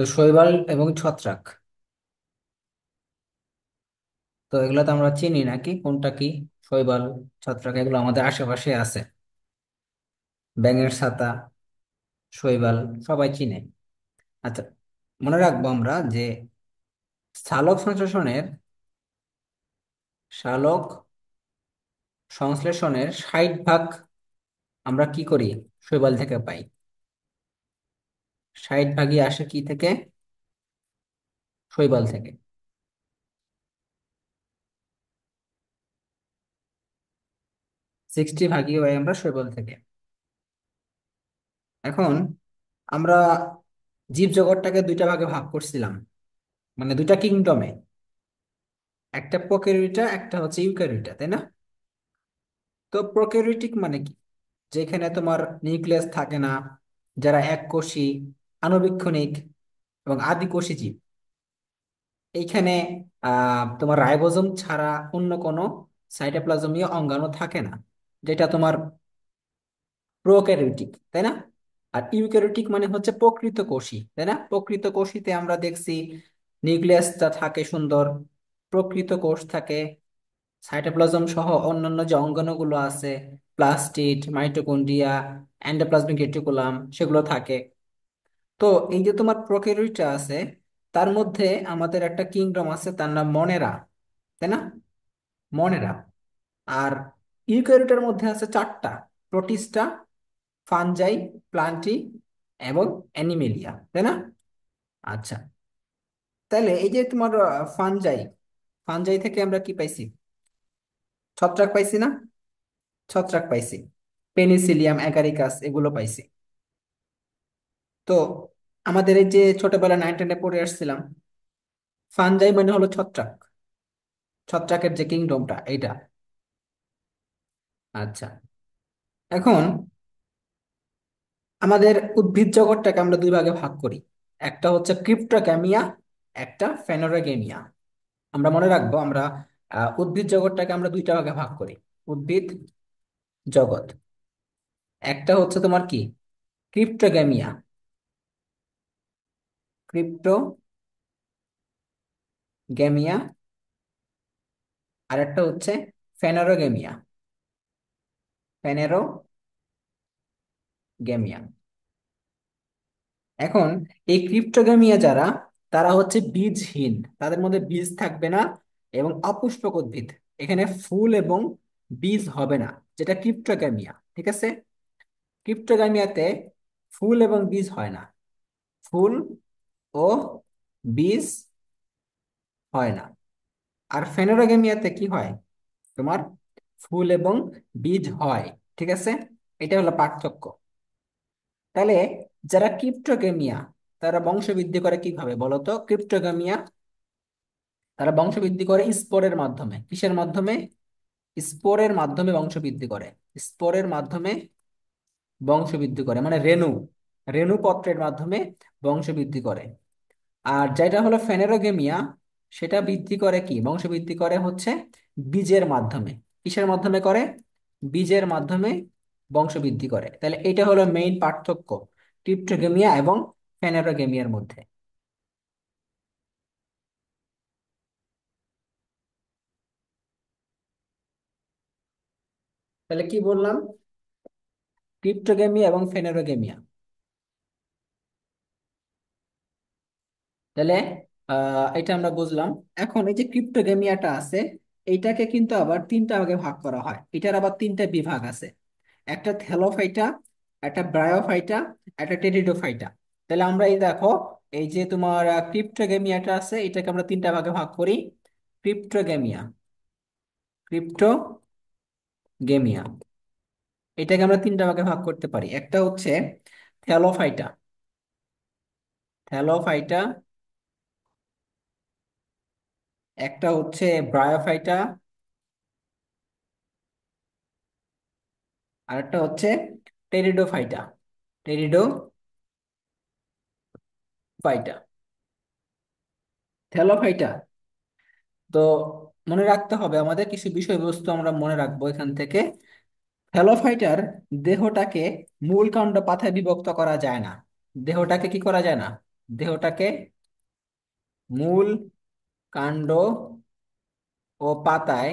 তো শৈবাল এবং ছত্রাক, তো এগুলো তো আমরা চিনি নাকি, কোনটা কি? শৈবাল, ছত্রাক এগুলো আমাদের আশেপাশে আছে। ব্যাঙের ছাতা, শৈবাল, সবাই চিনে। আচ্ছা, মনে রাখবো আমরা যে সালোক সংশ্লেষণের সালোক সংশ্লেষণের 60 ভাগ আমরা কি করি, শৈবাল থেকে পাই। 60 ভাগই আসে কি থেকে? শৈবাল থেকে। 60 ভাগই পাই আমরা শৈবাল থেকে। এখন আমরা জীব জগৎটাকে দুইটা ভাগে ভাগ করছিলাম, মানে দুইটা কিংডমে। একটা প্রোক্যারিওটা, একটা হচ্ছে ইউক্যারিওটা, তাই না? তো প্রোক্যারিওটিক মানে কি? যেখানে তোমার নিউক্লিয়াস থাকে না, যারা এককোষী, আণুবীক্ষণিক এবং আদিকোষী জীব। এইখানে তোমার রাইবোজোম ছাড়া অন্য কোনো সাইটোপ্লাজমীয় অঙ্গাণু থাকে না, যেটা তোমার প্রোক্যারিওটিক, তাই না? আর ইউক্যারিওটিক মানে হচ্ছে প্রকৃত কোষী, তাই না? প্রকৃত কোষীতে আমরা দেখছি নিউক্লিয়াসটা থাকে সুন্দর, প্রকৃত কোষ থাকে, সাইটোপ্লাজম সহ অন্যান্য যে অঙ্গাণুগুলো আছে, প্লাস্টিড, মাইটোকন্ড্রিয়া, এন্ডোপ্লাজমিক রেটিকুলাম, সেগুলো থাকে। তো এই যে তোমার প্রোক্যারিওটা আছে, তার মধ্যে আমাদের একটা কিংডম আছে, তার নাম মনেরা, তাই না? মনেরা। আর ইউক্যারিওটার মধ্যে আছে চারটা: প্রোটিস্টা, ফানজাই, প্লান্টি এবং অ্যানিমেলিয়া, তাই না? আচ্ছা, তাহলে এই যে তোমার ফানজাই, ফানজাই থেকে আমরা কি পাইছি? ছত্রাক পাইছি না? ছত্রাক পাইছি, পেনিসিলিয়াম, অ্যাগারিকাস এগুলো পাইছি। তো আমাদের এই যে ছোটবেলা 9-10-এ পড়ে আসছিলাম, ফানজাই মানে হলো ছত্রাক, ছত্রাকের যে কিংডমটা এইটা। আচ্ছা, এখন আমাদের উদ্ভিদ জগৎটাকে আমরা দুই ভাগে ভাগ করি। একটা হচ্ছে ক্রিপ্টোগ্যামিয়া, একটা ফেনোরোগেমিয়া। আমরা মনে রাখবো, আমরা উদ্ভিদ জগৎটাকে আমরা দুইটা ভাগে ভাগ করি। উদ্ভিদ জগৎ, একটা হচ্ছে তোমার কি, ক্রিপ্টোগ্যামিয়া, ক্রিপ্টোগ্যামিয়া, আর একটা হচ্ছে ফেনোরোগেমিয়া, ফেনেরোগেমিয়া। এখন এই ক্রিপ্টোগ্যামিয়া যারা, তারা হচ্ছে বীজহীন, তাদের মধ্যে বীজ থাকবে না এবং অপুষ্পক উদ্ভিদ। এখানে ফুল এবং বীজ হবে না, যেটা ক্রিপ্টোগ্যামিয়া, ঠিক আছে? ক্রিপ্টোগ্যামিয়াতে ফুল এবং বীজ হয় না, ফুল ও বীজ হয় না। আর ফেনোরোগেমিয়াতে কি হয়, তোমার ফুল এবং বীজ হয়, ঠিক আছে? এটা হলো পার্থক্য। তাহলে যারা ক্রিপ্টোগেমিয়া, তারা বংশবৃদ্ধি করে কিভাবে বলো তো? ক্রিপ্টোগেমিয়া তারা বংশবৃদ্ধি করে স্পোরের মাধ্যমে। কিসের মাধ্যমে? স্পোরের মাধ্যমে বংশবৃদ্ধি করে। স্পোরের মাধ্যমে বংশবৃদ্ধি করে মানে রেণু, রেণুপত্রের মাধ্যমে বংশবৃদ্ধি করে। আর যেটা হলো ফেনেরোগেমিয়া, সেটা বৃদ্ধি করে কি, বংশবৃদ্ধি করে হচ্ছে বীজের মাধ্যমে। কিসের মাধ্যমে করে? বীজের মাধ্যমে বংশবৃদ্ধি করে। তাহলে এটা হলো মেইন পার্থক্য ক্রিপ্টোগেমিয়া এবং ফেনেরোগেমিয়ার মধ্যে। তাহলে কি বললাম? ক্রিপ্টোগেমিয়া এবং ফেনেরোগেমিয়া। তাহলে এটা আমরা বুঝলাম। এখন এই যে ক্রিপ্টোগেমিয়াটা আছে, এইটাকে কিন্তু আবার তিনটা ভাগে ভাগ করা হয়। এটার আবার তিনটা বিভাগ আছে: একটা থ্যালোফাইটা, একটা ব্রায়োফাইটা, একটা টেরিডোফাইটা। তাহলে আমরা এই দেখো, এই যে তোমার ক্রিপ্টোগেমিয়াটা আছে, এটাকে আমরা তিনটা ভাগে ভাগ করি। ক্রিপ্টোগেমিয়া, ক্রিপ্টোগেমিয়া, এটাকে আমরা তিনটা ভাগে ভাগ করতে পারি। একটা হচ্ছে থ্যালোফাইটা, থ্যালোফাইটা, একটা হচ্ছে ব্রায়োফাইটা, আর একটা হচ্ছে টেরিডোফাইটা, টেরিডোফাইটা, থ্যালোফাইটা। তো মনে রাখতে হবে আমাদের কিছু বিষয়বস্তু, আমরা মনে রাখবো এখান থেকে। থ্যালোফাইটার দেহটাকে মূল কাণ্ড পাথায় বিভক্ত করা যায় না। দেহটাকে কি করা যায় না? দেহটাকে মূল, কাণ্ড ও পাতায়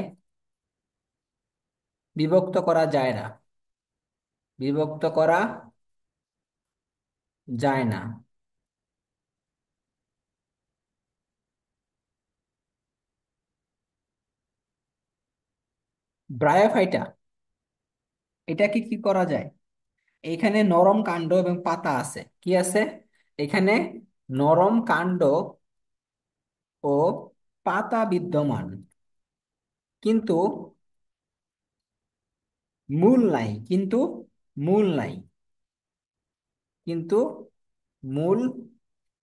বিভক্ত করা যায় না। বিভক্ত করা যায় না। ব্রায়োফাইটা, এটা কি কি করা যায়? এখানে নরম কাণ্ড এবং পাতা আছে, কি আছে এখানে? নরম কাণ্ড ও পাতা বিদ্যমান, কিন্তু মূল নাই। মূল নাই কিন্তু মূল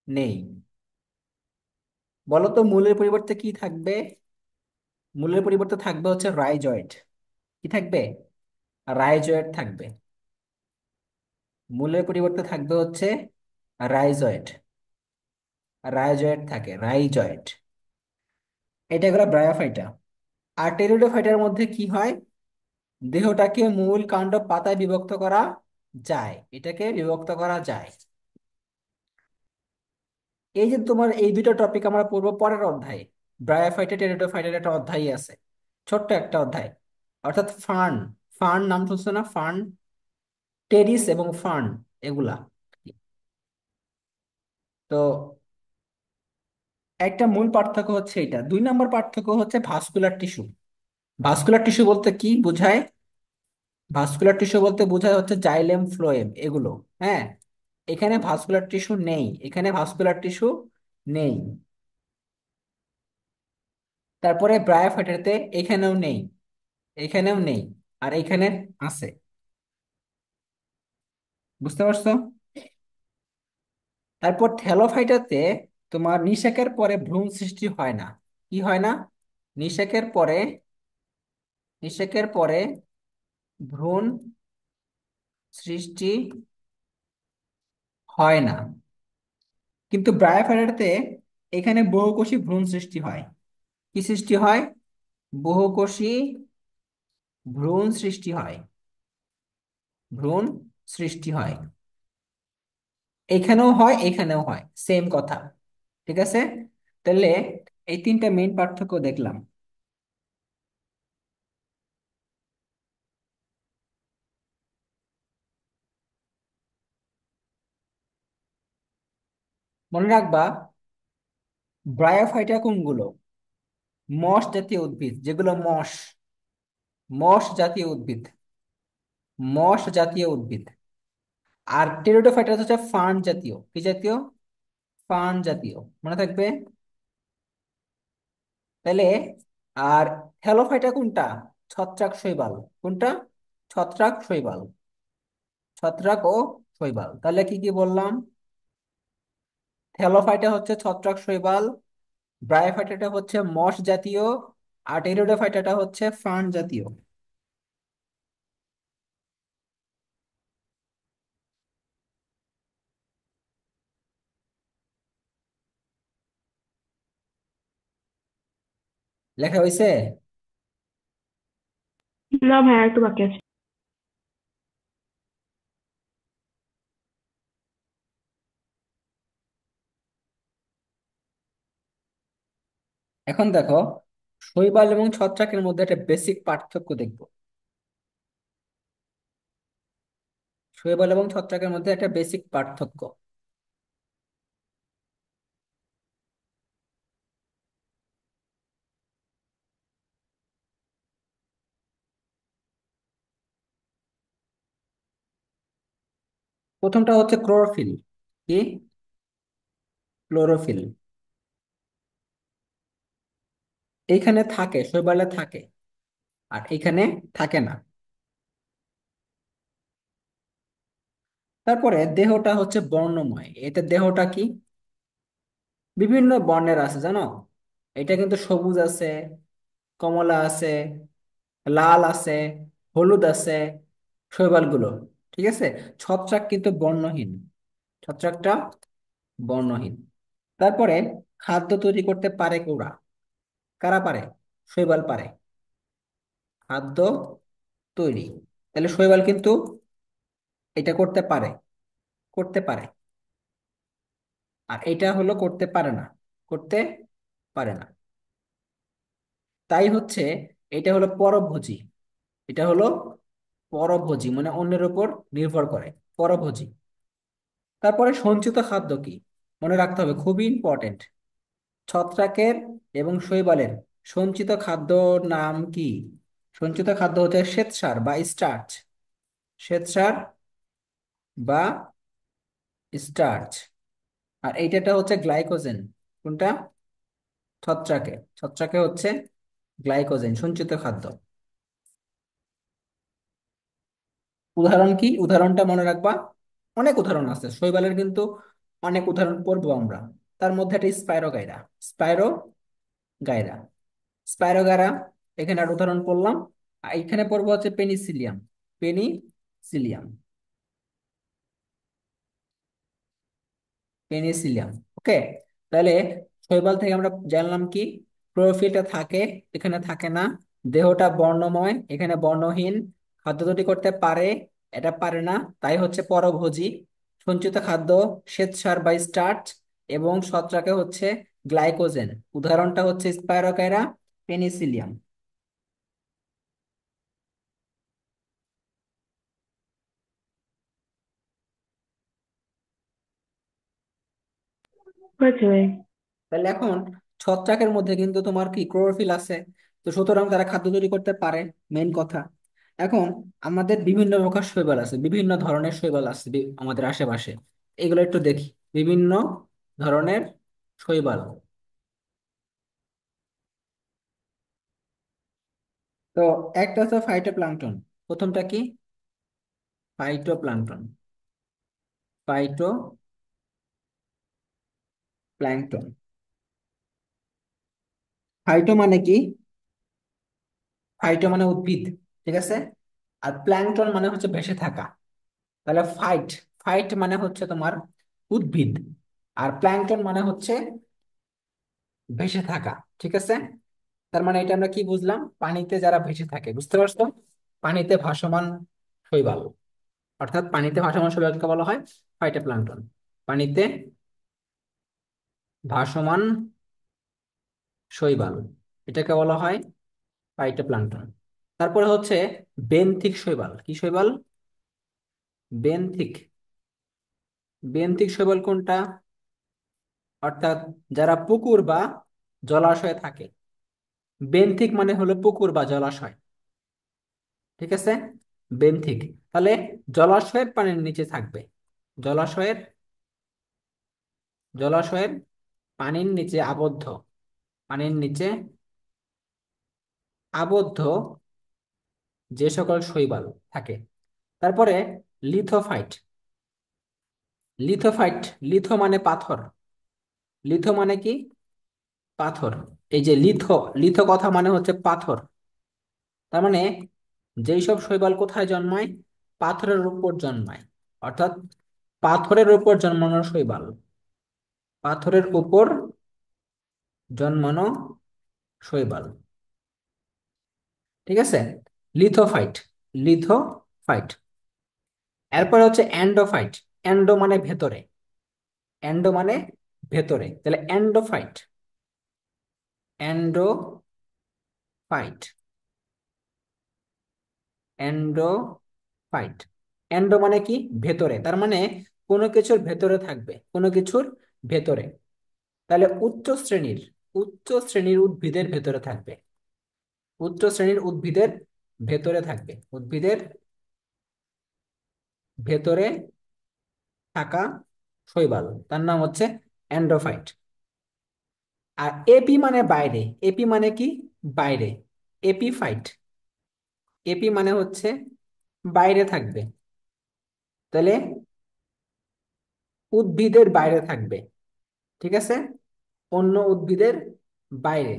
নেই। বলো তো মূলের পরিবর্তে কি থাকবে? মূলের পরিবর্তে থাকবে হচ্ছে রাইজয়েড। কি থাকবে? রাইজয়েড থাকবে। মূলের পরিবর্তে থাকবে হচ্ছে রাইজয়েড। রাইজয়েড থাকে, রাইজয়েড। এটা গেলো ব্রায়োফাইটা। আর টেরিডোফাইটার মধ্যে কি হয়? দেহটাকে মূল, কাণ্ড, পাতায় বিভক্ত করা যায়। এটাকে বিভক্ত করা যায়। এই যে তোমার এই দুটো টপিক আমরা পড়বো পরের অধ্যায়ে। ব্রায়োফাইটা, টেরিডোফাইটার একটা অধ্যায় আছে, ছোট্ট একটা অধ্যায়। অর্থাৎ ফার্ন, ফার্ন নাম শুনছো না? ফার্ন, টেরিস এবং ফার্ন, এগুলা। তো একটা মূল পার্থক্য হচ্ছে এটা। 2 নম্বর পার্থক্য হচ্ছে ভাস্কুলার টিস্যু। ভাস্কুলার টিস্যু বলতে কি বোঝায়? ভাস্কুলার টিস্যু বলতে বোঝায় হচ্ছে জাইলেম, ফ্লোয়েম, এগুলো। হ্যাঁ, এখানে ভাস্কুলার টিস্যু নেই। এখানে ভাস্কুলার টিস্যু নেই। তারপরে ব্রায়োফাইটারতে এখানেও নেই, এখানেও নেই, আর এখানে আছে। বুঝতে পারছো? তারপর থ্যালোফাইটাতে তোমার নিষেকের পরে ভ্রূণ সৃষ্টি হয় না। কি হয় না? নিষেকের পরে, নিষেকের পরে ভ্রূণ সৃষ্টি হয় না। কিন্তু ব্রায়োফাইটারতে এখানে বহুকোষী ভ্রূণ সৃষ্টি হয়। কি সৃষ্টি হয়? বহুকোষী ভ্রূণ সৃষ্টি হয়। ভ্রূণ সৃষ্টি হয়। এখানেও হয়, এখানেও হয়, সেম কথা। ঠিক আছে? তাহলে এই 3টা মেইন পার্থক্য দেখলাম। মনে রাখবা, ব্রায়োফাইটা কোনগুলো? মশ জাতীয় উদ্ভিদ, যেগুলো মশ, মশ জাতীয় উদ্ভিদ, মশ জাতীয় উদ্ভিদ। আর টেরিডোফাইটা হচ্ছে ফার্ন জাতীয়। কি জাতীয়? ফার্ন জাতীয়, মনে থাকবে। তাহলে আর হ্যালোফাইটা কোনটা? ছত্রাক শৈবাল। কোনটা? ছত্রাক শৈবাল। ছত্রাক ও শৈবাল। তাহলে কি কি বললাম? থ্যালোফাইটা হচ্ছে ছত্রাক শৈবাল, ব্রায়োফাইটাটা হচ্ছে মশ জাতীয়, আর টেরিডোফাইটাটা হচ্ছে ফার্ন জাতীয়। লেখা হয়েছে? না ভাইয়া, একটু বাকি আছে। এখন দেখো, শৈবাল এবং ছত্রাকের মধ্যে একটা বেসিক পার্থক্য দেখবো। শৈবাল এবং ছত্রাকের মধ্যে একটা বেসিক পার্থক্য। প্রথমটা হচ্ছে ক্লোরোফিল। কি? ক্লোরোফিল। এইখানে থাকে, শৈবালে থাকে, আর এখানে থাকে না। তারপরে দেহটা হচ্ছে বর্ণময়। এতে দেহটা কি বিভিন্ন বর্ণের আছে জানো? এটা কিন্তু সবুজ আছে, কমলা আছে, লাল আছে, হলুদ আছে, শৈবালগুলো। ঠিক আছে? ছত্রাক কিন্তু বর্ণহীন। ছত্রাকটা বর্ণহীন। তারপরে খাদ্য তৈরি করতে পারে ওরা। কারা পারে? শৈবাল পারে খাদ্য তৈরি। তাহলে শৈবাল কিন্তু এটা করতে পারে, করতে পারে। আর এটা হলো করতে পারে না, করতে পারে না। তাই হচ্ছে এটা হলো পরভোজী। এটা হলো পরভোজী, মানে অন্যের উপর নির্ভর করে, পরভোজী। তারপরে সঞ্চিত খাদ্য কি? মনে রাখতে হবে, খুবই ইম্পর্টেন্ট। ছত্রাকের এবং শৈবালের সঞ্চিত খাদ্য নাম কি? সঞ্চিত খাদ্য হচ্ছে শ্বেতসার বা স্টার্চ। শ্বেতসার বা স্টার্চ। আর এইটাটা হচ্ছে গ্লাইকোজেন। কোনটা? ছত্রাকে। ছত্রাকে হচ্ছে গ্লাইকোজেন, সঞ্চিত খাদ্য। উদাহরণ কি? উদাহরণটা মনে রাখবা। অনেক উদাহরণ আছে শৈবালের, কিন্তু অনেক উদাহরণ পড়বো আমরা। তার মধ্যে একটা স্পাইরোগাইরা। স্পাইরো গায়রা। স্পাইরোগায়রা, এখানে একটা উদাহরণ পড়লাম। আর এখানে পড়বো হচ্ছে পেনিসিলিয়াম। পেনিসিলিয়াম। পেনিসিলিয়াম। ওকে। তাহলে শৈবাল থেকে আমরা জানলাম কি? ক্লোরোফিলটা থাকে, এখানে থাকে না। দেহটা বর্ণময়, এখানে বর্ণহীন। খাদ্য তৈরি করতে পারে, এটা পারে না, তাই হচ্ছে পরভোজী। সঞ্চিত খাদ্য শ্বেতসার বা স্টার্চ, এবং ছত্রাকে হচ্ছে গ্লাইকোজেন। উদাহরণটা হচ্ছে স্পাইরোকাইরা, পেনিসিলিয়াম। হয়েছে ভাই। তাহলে এখন ছত্রাকের মধ্যে কিন্তু তোমার কি ক্লোরোফিল আছে, তো সুতরাং তারা খাদ্য তৈরি করতে পারে, মেইন কথা। এখন আমাদের বিভিন্ন প্রকার শৈবাল আছে, বিভিন্ন ধরনের শৈবাল আছে আমাদের আশেপাশে। এগুলো একটু দেখি। বিভিন্ন ধরনের শৈবাল। তো একটা হচ্ছে ফাইটোপ্লাঙ্কটন। প্রথমটা কি? ফাইটোপ্লাঙ্কটন। ফাইটোপ্লাঙ্কটন। ফাইটো মানে কি? ফাইটো মানে উদ্ভিদ, ঠিক আছে। আর প্ল্যাঙ্কটন মানে হচ্ছে ভেসে থাকা। তাহলে ফাইট, ফাইট মানে হচ্ছে তোমার উদ্ভিদ, আর প্ল্যাঙ্কটন মানে হচ্ছে ভেসে থাকা, ঠিক আছে। তার মানে এটা আমরা কি বুঝলাম? পানিতে যারা ভেসে থাকে, বুঝতে পারছো? পানিতে ভাসমান শৈবাল, অর্থাৎ পানিতে ভাসমান শৈবালকে বলা হয় ফাইটোপ্ল্যাঙ্কটন। পানিতে ভাসমান শৈবাল, এটাকে বলা হয় ফাইটোপ্ল্যাঙ্কটন। তারপরে হচ্ছে বেন্থিক শৈবাল। কি শৈবাল? বেন্থিক। বেন্থিক শৈবাল কোনটা? অর্থাৎ যারা পুকুর বা জলাশয়ে থাকে। বেন্থিক মানে হলো পুকুর বা জলাশয়, ঠিক আছে। বেন্থিক। তাহলে জলাশয়ের পানির নিচে থাকবে। জলাশয়ের জলাশয়ের পানির নিচে আবদ্ধ। পানির নিচে আবদ্ধ যে সকল শৈবাল থাকে। তারপরে লিথোফাইট। লিথোফাইট, লিথো মানে পাথর। লিথো মানে কি? পাথর। এই যে লিথো, লিথো কথা মানে হচ্ছে পাথর। তার মানে যেই সব শৈবাল কোথায় জন্মায়? পাথরের উপর জন্মায়। অর্থাৎ পাথরের উপর জন্মানো শৈবাল। পাথরের উপর জন্মানো শৈবাল, ঠিক আছে। লিথোফাইট। লিথোফাইট। এরপরে হচ্ছে অ্যান্ডোফাইট। অ্যান্ডো মানে ভেতরে। অ্যান্ডো মানে ভেতরে, তাহলে অ্যান্ডোফাইট। অ্যান্ডোফাইট। অ্যান্ডোফাইট। অ্যান্ডো মানে কি? ভেতরে। তার মানে কোনো কিছুর ভেতরে থাকবে, কোনো কিছুর ভেতরে। তাহলে উচ্চ শ্রেণীর উদ্ভিদের ভেতরে থাকবে। উচ্চ শ্রেণীর উদ্ভিদের ভেতরে থাকবে। উদ্ভিদের ভেতরে থাকা শৈবাল, তার নাম হচ্ছে অ্যান্ড্রোফাইট। আর এপি মানে বাইরে। এপি মানে কি? বাইরে। এপিফাইট। এপি মানে হচ্ছে বাইরে থাকবে। তাহলে উদ্ভিদের বাইরে থাকবে, ঠিক আছে। অন্য উদ্ভিদের বাইরে,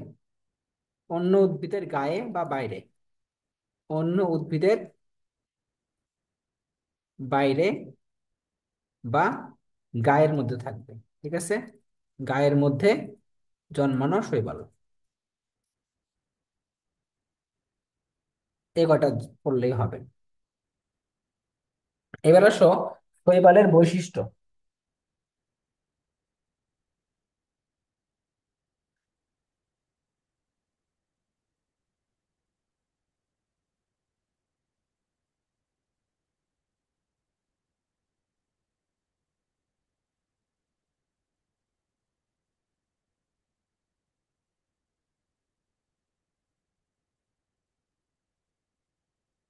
অন্য উদ্ভিদের গায়ে বা বাইরে, অন্য উদ্ভিদের বাইরে বা গায়ের মধ্যে থাকবে, ঠিক আছে। গায়ের মধ্যে জন্মানো শৈবাল। এই কটা পড়লেই হবে। এবার আসো শৈবালের বৈশিষ্ট্য।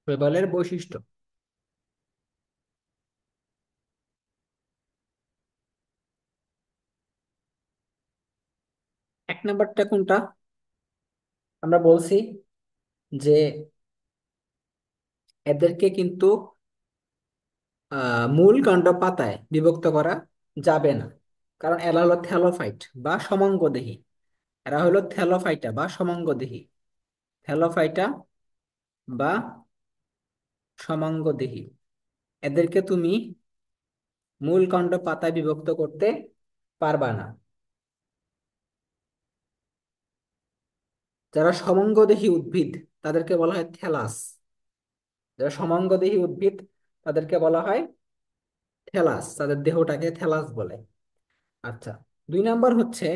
শৈবালের বৈশিষ্ট্য। 1 নাম্বারটা কোনটা? আমরা বলছি যে এদেরকে কিন্তু মূল কাণ্ড পাতায় বিভক্ত করা যাবে না, কারণ এরা হলো থ্যালোফাইট বা সমাঙ্গদেহী। এরা হলো থ্যালোফাইটা বা সমাঙ্গদেহী। থ্যালোফাইটা বা সমাঙ্গদেহী। এদেরকে তুমি মূল কাণ্ড পাতায় বিভক্ত করতে পারবা না। যারা সমাঙ্গদেহী উদ্ভিদ তাদেরকে বলা হয় থ্যালাস। যারা সমাঙ্গদেহী উদ্ভিদ তাদেরকে বলা হয় থ্যালাস, তাদের দেহটাকে থ্যালাস বলে। আচ্ছা, 2 নাম্বার হচ্ছে,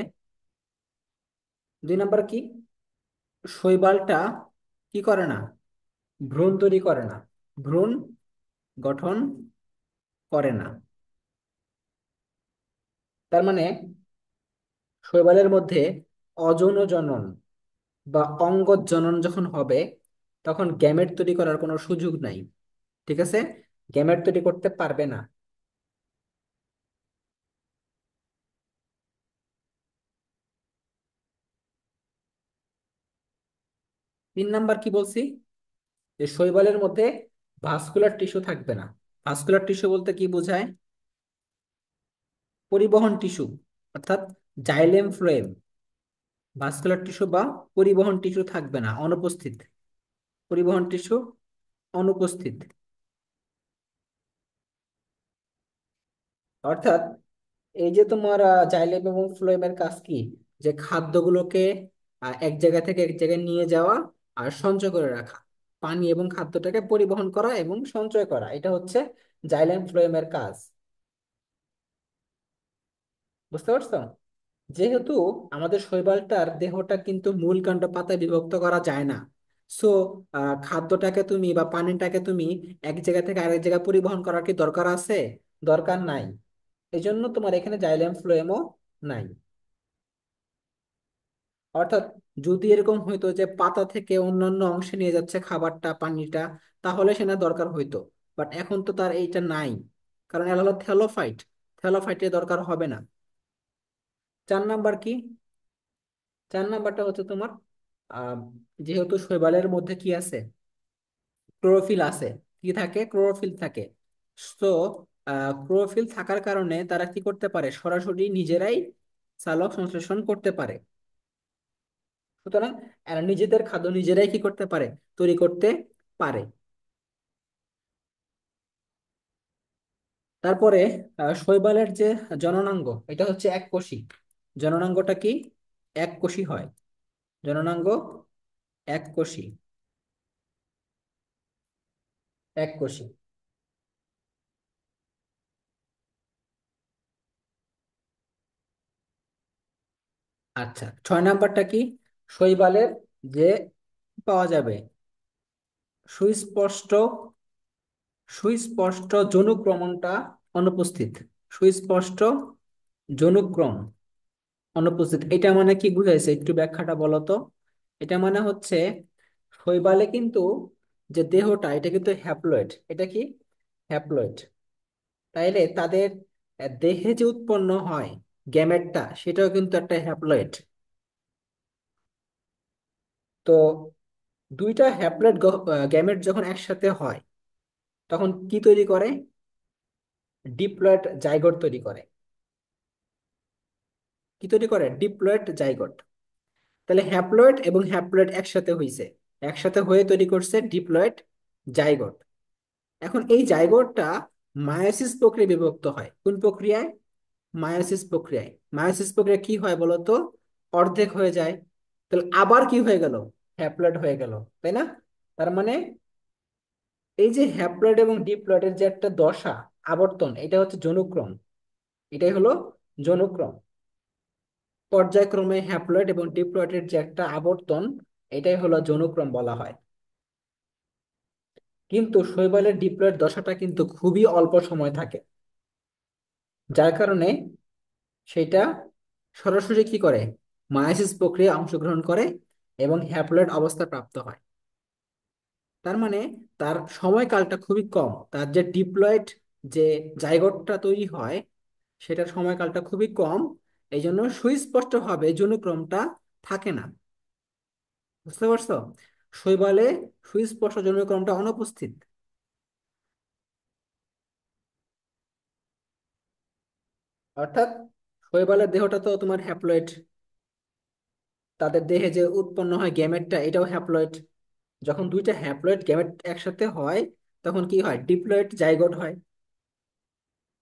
2 নাম্বার কি? শৈবালটা কি করে না? ভ্রূণ তৈরি করে না, ভ্রূণ গঠন করে না। তার মানে শৈবালের মধ্যে অযৌন জনন বা অঙ্গজ জনন যখন হবে, তখন গ্যামেট তৈরি করার কোনো সুযোগ নাই। ঠিক আছে, গ্যামেট তৈরি করতে পারবে না। 3 নাম্বার কি বলছি? যে শৈবালের মধ্যে ভাস্কুলার টিস্যু থাকবে না। ভাস্কুলার টিস্যু বলতে কি বোঝায়? পরিবহন টিস্যু, অর্থাৎ জাইলেম ফ্লোয়েম। ভাস্কুলার টিস্যু বা পরিবহন টিস্যু থাকবে না, অনুপস্থিত। পরিবহন টিস্যু অনুপস্থিত। অর্থাৎ এই যে তোমার জাইলেম এবং ফ্লোয়েমের কাজ কি? যে খাদ্যগুলোকে এক জায়গা থেকে এক জায়গায় নিয়ে যাওয়া আর সঞ্চয় করে রাখা। পানি এবং খাদ্যটাকে পরিবহন করা এবং সঞ্চয় করা, এটা হচ্ছে জাইলেম ফ্লোয়েমের কাজ। বুঝতে পারছো? যেহেতু আমাদের শৈবালটার দেহটা কিন্তু মূল কাণ্ড পাতায় বিভক্ত করা যায় না, সো খাদ্যটাকে তুমি বা পানিটাকে তুমি এক জায়গা থেকে আরেক জায়গায় পরিবহন করার কি দরকার আছে? দরকার নাই। এই জন্য তোমার এখানে জাইলেম ফ্লোয়েমও নাই। অর্থাৎ যদি এরকম হইতো যে পাতা থেকে অন্যান্য অংশে নিয়ে যাচ্ছে খাবারটা পানিটা, তাহলে সেটা দরকার হইতো। বাট এখন তো তার এইটা নাই, কারণ এরা হলো থ্যালোফাইট। থ্যালোফাইটের দরকার হবে না। 4 নাম্বার কি? 4 নাম্বারটা হচ্ছে তোমার, আহ যেহেতু শৈবালের মধ্যে কি আছে? ক্লোরোফিল আছে। কি থাকে? ক্লোরোফিল থাকে। তো ক্লোরোফিল থাকার কারণে তারা কি করতে পারে? সরাসরি নিজেরাই সালোক সংশ্লেষণ করতে পারে। সুতরাং এরা নিজেদের খাদ্য নিজেরাই কি করতে পারে? তৈরি করতে পারে। তারপরে শৈবালের যে জননাঙ্গ, এটা হচ্ছে এককোষী। জননাঙ্গটা কি? এককোষী হয়। জননাঙ্গ এককোষী। এককোষী। আচ্ছা, 6 নাম্বারটা কি? শৈবালের যে পাওয়া যাবে সুস্পষ্ট, সুস্পষ্ট যৌনক্রমণটা অনুপস্থিত। সুস্পষ্ট যৌনক্রম অনুপস্থিত, এটা মানে কি বুঝাইছে? একটু ব্যাখ্যাটা বলো তো। এটা মানে হচ্ছে শৈবালে কিন্তু যে দেহটা, এটা কিন্তু হ্যাপ্লয়েড। এটা কি? হ্যাপ্লয়েড। তাইলে তাদের দেহে যে উৎপন্ন হয় গ্যামেটটা, সেটাও কিন্তু একটা হ্যাপ্লয়েড। তো দুইটা হ্যাপ্লয়েড গ্যামেট যখন একসাথে হয়, তখন কি তৈরি করে? ডিপ্লয়েড জাইগোট তৈরি করে। কি তৈরি করে? Diploid zygote. তাহলে হ্যাপ্লয়েড এবং হ্যাপ্লয়েড একসাথে হইছে, একসাথে হয়ে তৈরি করছে ডিপ্লয়েড জাইগোট। এখন এই জাইগোটটা মায়োসিস প্রক্রিয়ায় বিভক্ত হয়। কোন প্রক্রিয়ায়? মায়োসিস প্রক্রিয়ায়। মায়োসিস প্রক্রিয়া কি হয় বলতো? অর্ধেক হয়ে যায়। তাহলে আবার কি হয়ে গেল? হ্যাপ্লয়েড হয়ে গেল, তাই না? তার মানে এই যে হ্যাপ্লয়েড এবং ডিপ্লয়েডের যে একটা দশা, আবর্তন, এটা হচ্ছে যৌনক্রম। এটাই হলো যৌনক্রম। পর্যায়ক্রমে হ্যাপ্লয়েড এবং ডিপ্লয়েডের যে একটা আবর্তন, এটাই হলো যৌনক্রম বলা হয়। কিন্তু শৈবালের ডিপ্লয়েড দশাটা কিন্তু খুবই অল্প সময় থাকে, যার কারণে সেটা সরাসরি কি করে? মায়োসিস প্রক্রিয়ায় অংশগ্রহণ করে এবং হ্যাপ্লয়েড অবস্থা প্রাপ্ত হয়। তার মানে তার সময়কালটা খুবই কম, তার যে ডিপ্লয়েড যে জাইগোটটা তৈরি হয় সেটার সময়কালটা খুবই কম। এই জন্য সুস্পষ্টভাবে যৌনক্রমটা থাকে না। বুঝতে পারছো? শৈবালে সুস্পষ্ট যৌনক্রমটা অনুপস্থিত। অর্থাৎ শৈবালের দেহটা তো তোমার হ্যাপ্লয়েড, তাদের দেহে যে উৎপন্ন হয় গ্যামেটটা এটাও হ্যাপ্লয়েড। যখন দুইটা হ্যাপ্লয়েড গ্যামেট একসাথে হয় তখন কি হয়? ডিপ্লয়েড জাইগোট হয়।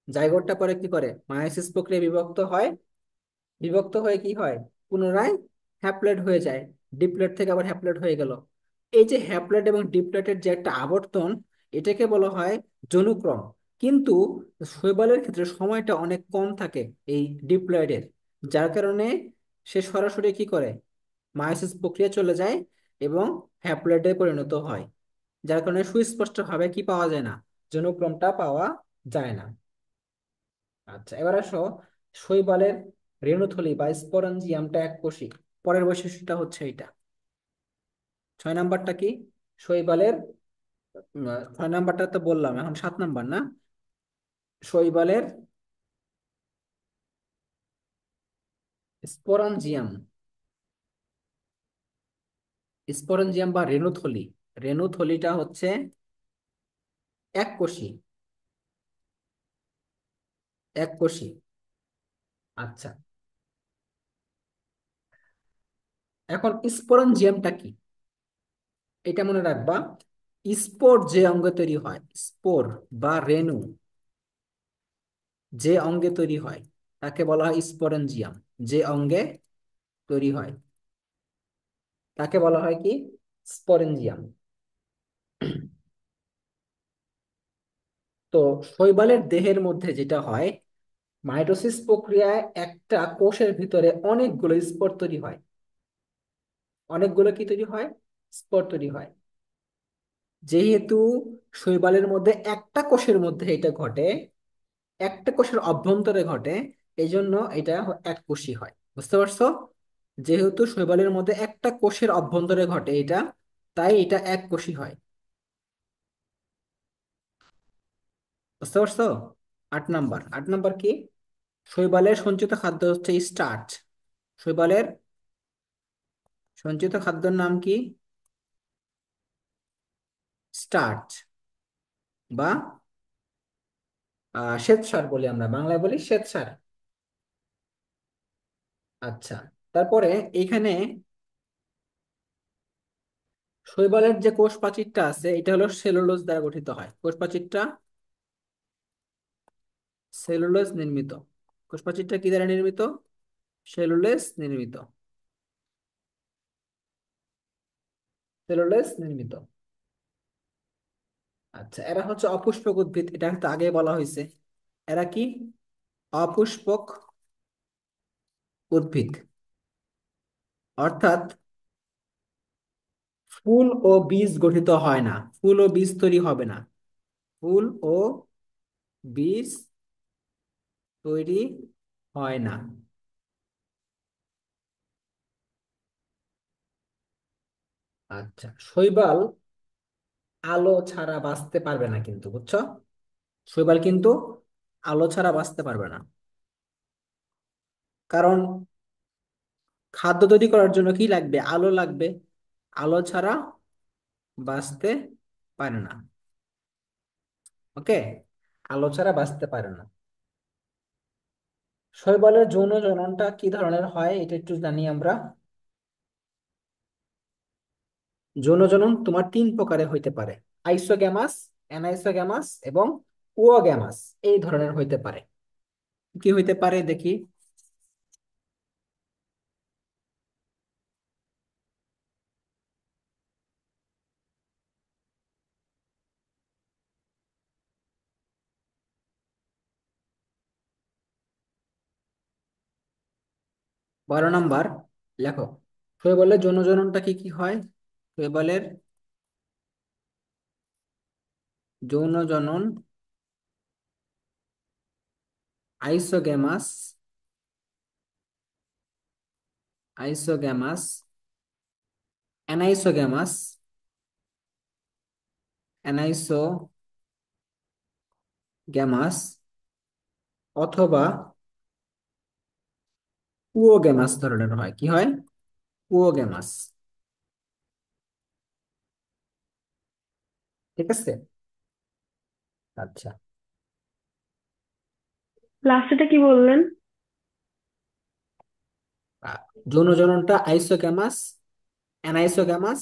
জাইগোটটা পরে কি করে? মায়োসিস প্রক্রিয়ায় বিভক্ত হয়। বিভক্ত হয়ে কি হয়? পুনরায় হ্যাপ্লয়েড হয়ে যায়। ডিপ্লয়েড থেকে আবার হ্যাপ্লয়েড হয়ে গেল। এই যে হ্যাপ্লয়েড এবং ডিপ্লয়েডের যে একটা আবর্তন, এটাকে বলা হয় যৌনক্রম। কিন্তু শৈবালের ক্ষেত্রে সময়টা অনেক কম থাকে এই ডিপ্লয়েডের, যার কারণে সে সরাসরি কি করে? মায়োসিস প্রক্রিয়া চলে যায় এবং হ্যাপ্লয়েডে পরিণত হয়। যার কারণে সুস্পষ্টভাবে কি পাওয়া যায় না? যৌনক্রমটা পাওয়া যায় না। আচ্ছা, এবার আসো শৈবালের রেণুথলি বা স্পোরেঞ্জিয়ামটা এককোষী। পরের বৈশিষ্ট্যটা হচ্ছে এটা। 6 নাম্বারটা কি? শৈবালের 6 নাম্বারটা তো বললাম, এখন 7 নাম্বার না? শৈবালের স্পোরেঞ্জিয়াম, স্পোরেঞ্জিয়াম বা রেণুথলি, রেণুথলিটা হচ্ছে এককোষী। এককোষী। আচ্ছা, এখন স্পোরেঞ্জিয়ামটা কি এটা মনে রাখবা। স্পোর যে অঙ্গে তৈরি হয়, স্পোর বা রেণু যে অঙ্গে তৈরি হয় তাকে বলা হয় স্পোরেঞ্জিয়াম। যে অঙ্গে তৈরি হয় তাকে বলা হয় কি? স্পোরেঞ্জিয়াম। তো শৈবালের দেহের মধ্যে যেটা হয়, মাইটোসিস প্রক্রিয়ায় একটা কোষের ভিতরে অনেকগুলো স্পোর তৈরি হয়। অনেকগুলো কি তৈরি হয়? স্পোর তৈরি হয়। যেহেতু শৈবালের মধ্যে একটা কোষের মধ্যে এটা ঘটে, একটা কোষের অভ্যন্তরে ঘটে, এই জন্য এটা এককোষী হয়। বুঝতে পারছো? যেহেতু শৈবালের মধ্যে একটা কোষের অভ্যন্তরে ঘটে এটা, তাই এটা এককোষী হয়। বুঝতে পারছো? 8 নাম্বার, 8 নাম্বার কি? শৈবালের সঞ্চিত খাদ্য হচ্ছে স্টার্চ। শৈবালের সঞ্চিত খাদ্যের নাম কি? স্টার্চ বা শ্বেতসার বলি, আমরা বাংলায় বলি শ্বেতসার। আচ্ছা, তারপরে এইখানে শৈবালের যে কোষ প্রাচীরটা আছে এটা হলো সেলুলোজ দ্বারা গঠিত হয়। কোষ প্রাচীরটা সেলুলোজ নির্মিত। কোষ প্রাচীরটা কি দ্বারা নির্মিত? সেলুলোজ নির্মিত। সেলুলোজ নির্মিত। আচ্ছা, এরা হচ্ছে অপুষ্পক উদ্ভিদ, এটা কিন্তু আগে বলা হয়েছে। এরা কি? অপুষ্পক উদ্ভিদ। অর্থাৎ ফুল ও বীজ গঠিত হয় না, ফুল ও বীজ তৈরি হবে না। ফুল ও বীজ তৈরি হয় না। আচ্ছা, শৈবাল আলো ছাড়া বাঁচতে পারবে না কিন্তু, বুঝছো? শৈবাল কিন্তু আলো ছাড়া বাঁচতে পারবে না। কারণ খাদ্য তৈরি করার জন্য কি লাগবে? আলো লাগবে। আলো ছাড়া বাঁচতে পারে না। ওকে, আলো ছাড়া বাঁচতে পারে না। শৈবালের যৌন জননটা কি ধরনের হয় এটা একটু জানি আমরা। যৌন জনন তোমার 3 প্রকারে হইতে পারে। আইসোগ্যামাস, অ্যানাইসোগ্যামাস এবং উওগ্যামাস এই ধরনের হইতে পারে। কি হইতে পারে দেখি। 12 নাম্বার লেখো। শৈবালের যৌন জননটা কি কি হয়? শৈবালের যৌন জনন আইসোগ্যামাস, আইসোগ্যামাস, অ্যানাইসোগ্যামাস অ্যানাইসো গ্যামাস অথবা কুওগ্যামাস ধরনের হয়, কি হয়? কুওগ্যামাস। ঠিক আছে। আচ্ছা। লাস্টেটা কি বললেন? আহ, যৌন জননটা আইসোগ্যামাস, অ্যানাইসোগ্যামাস,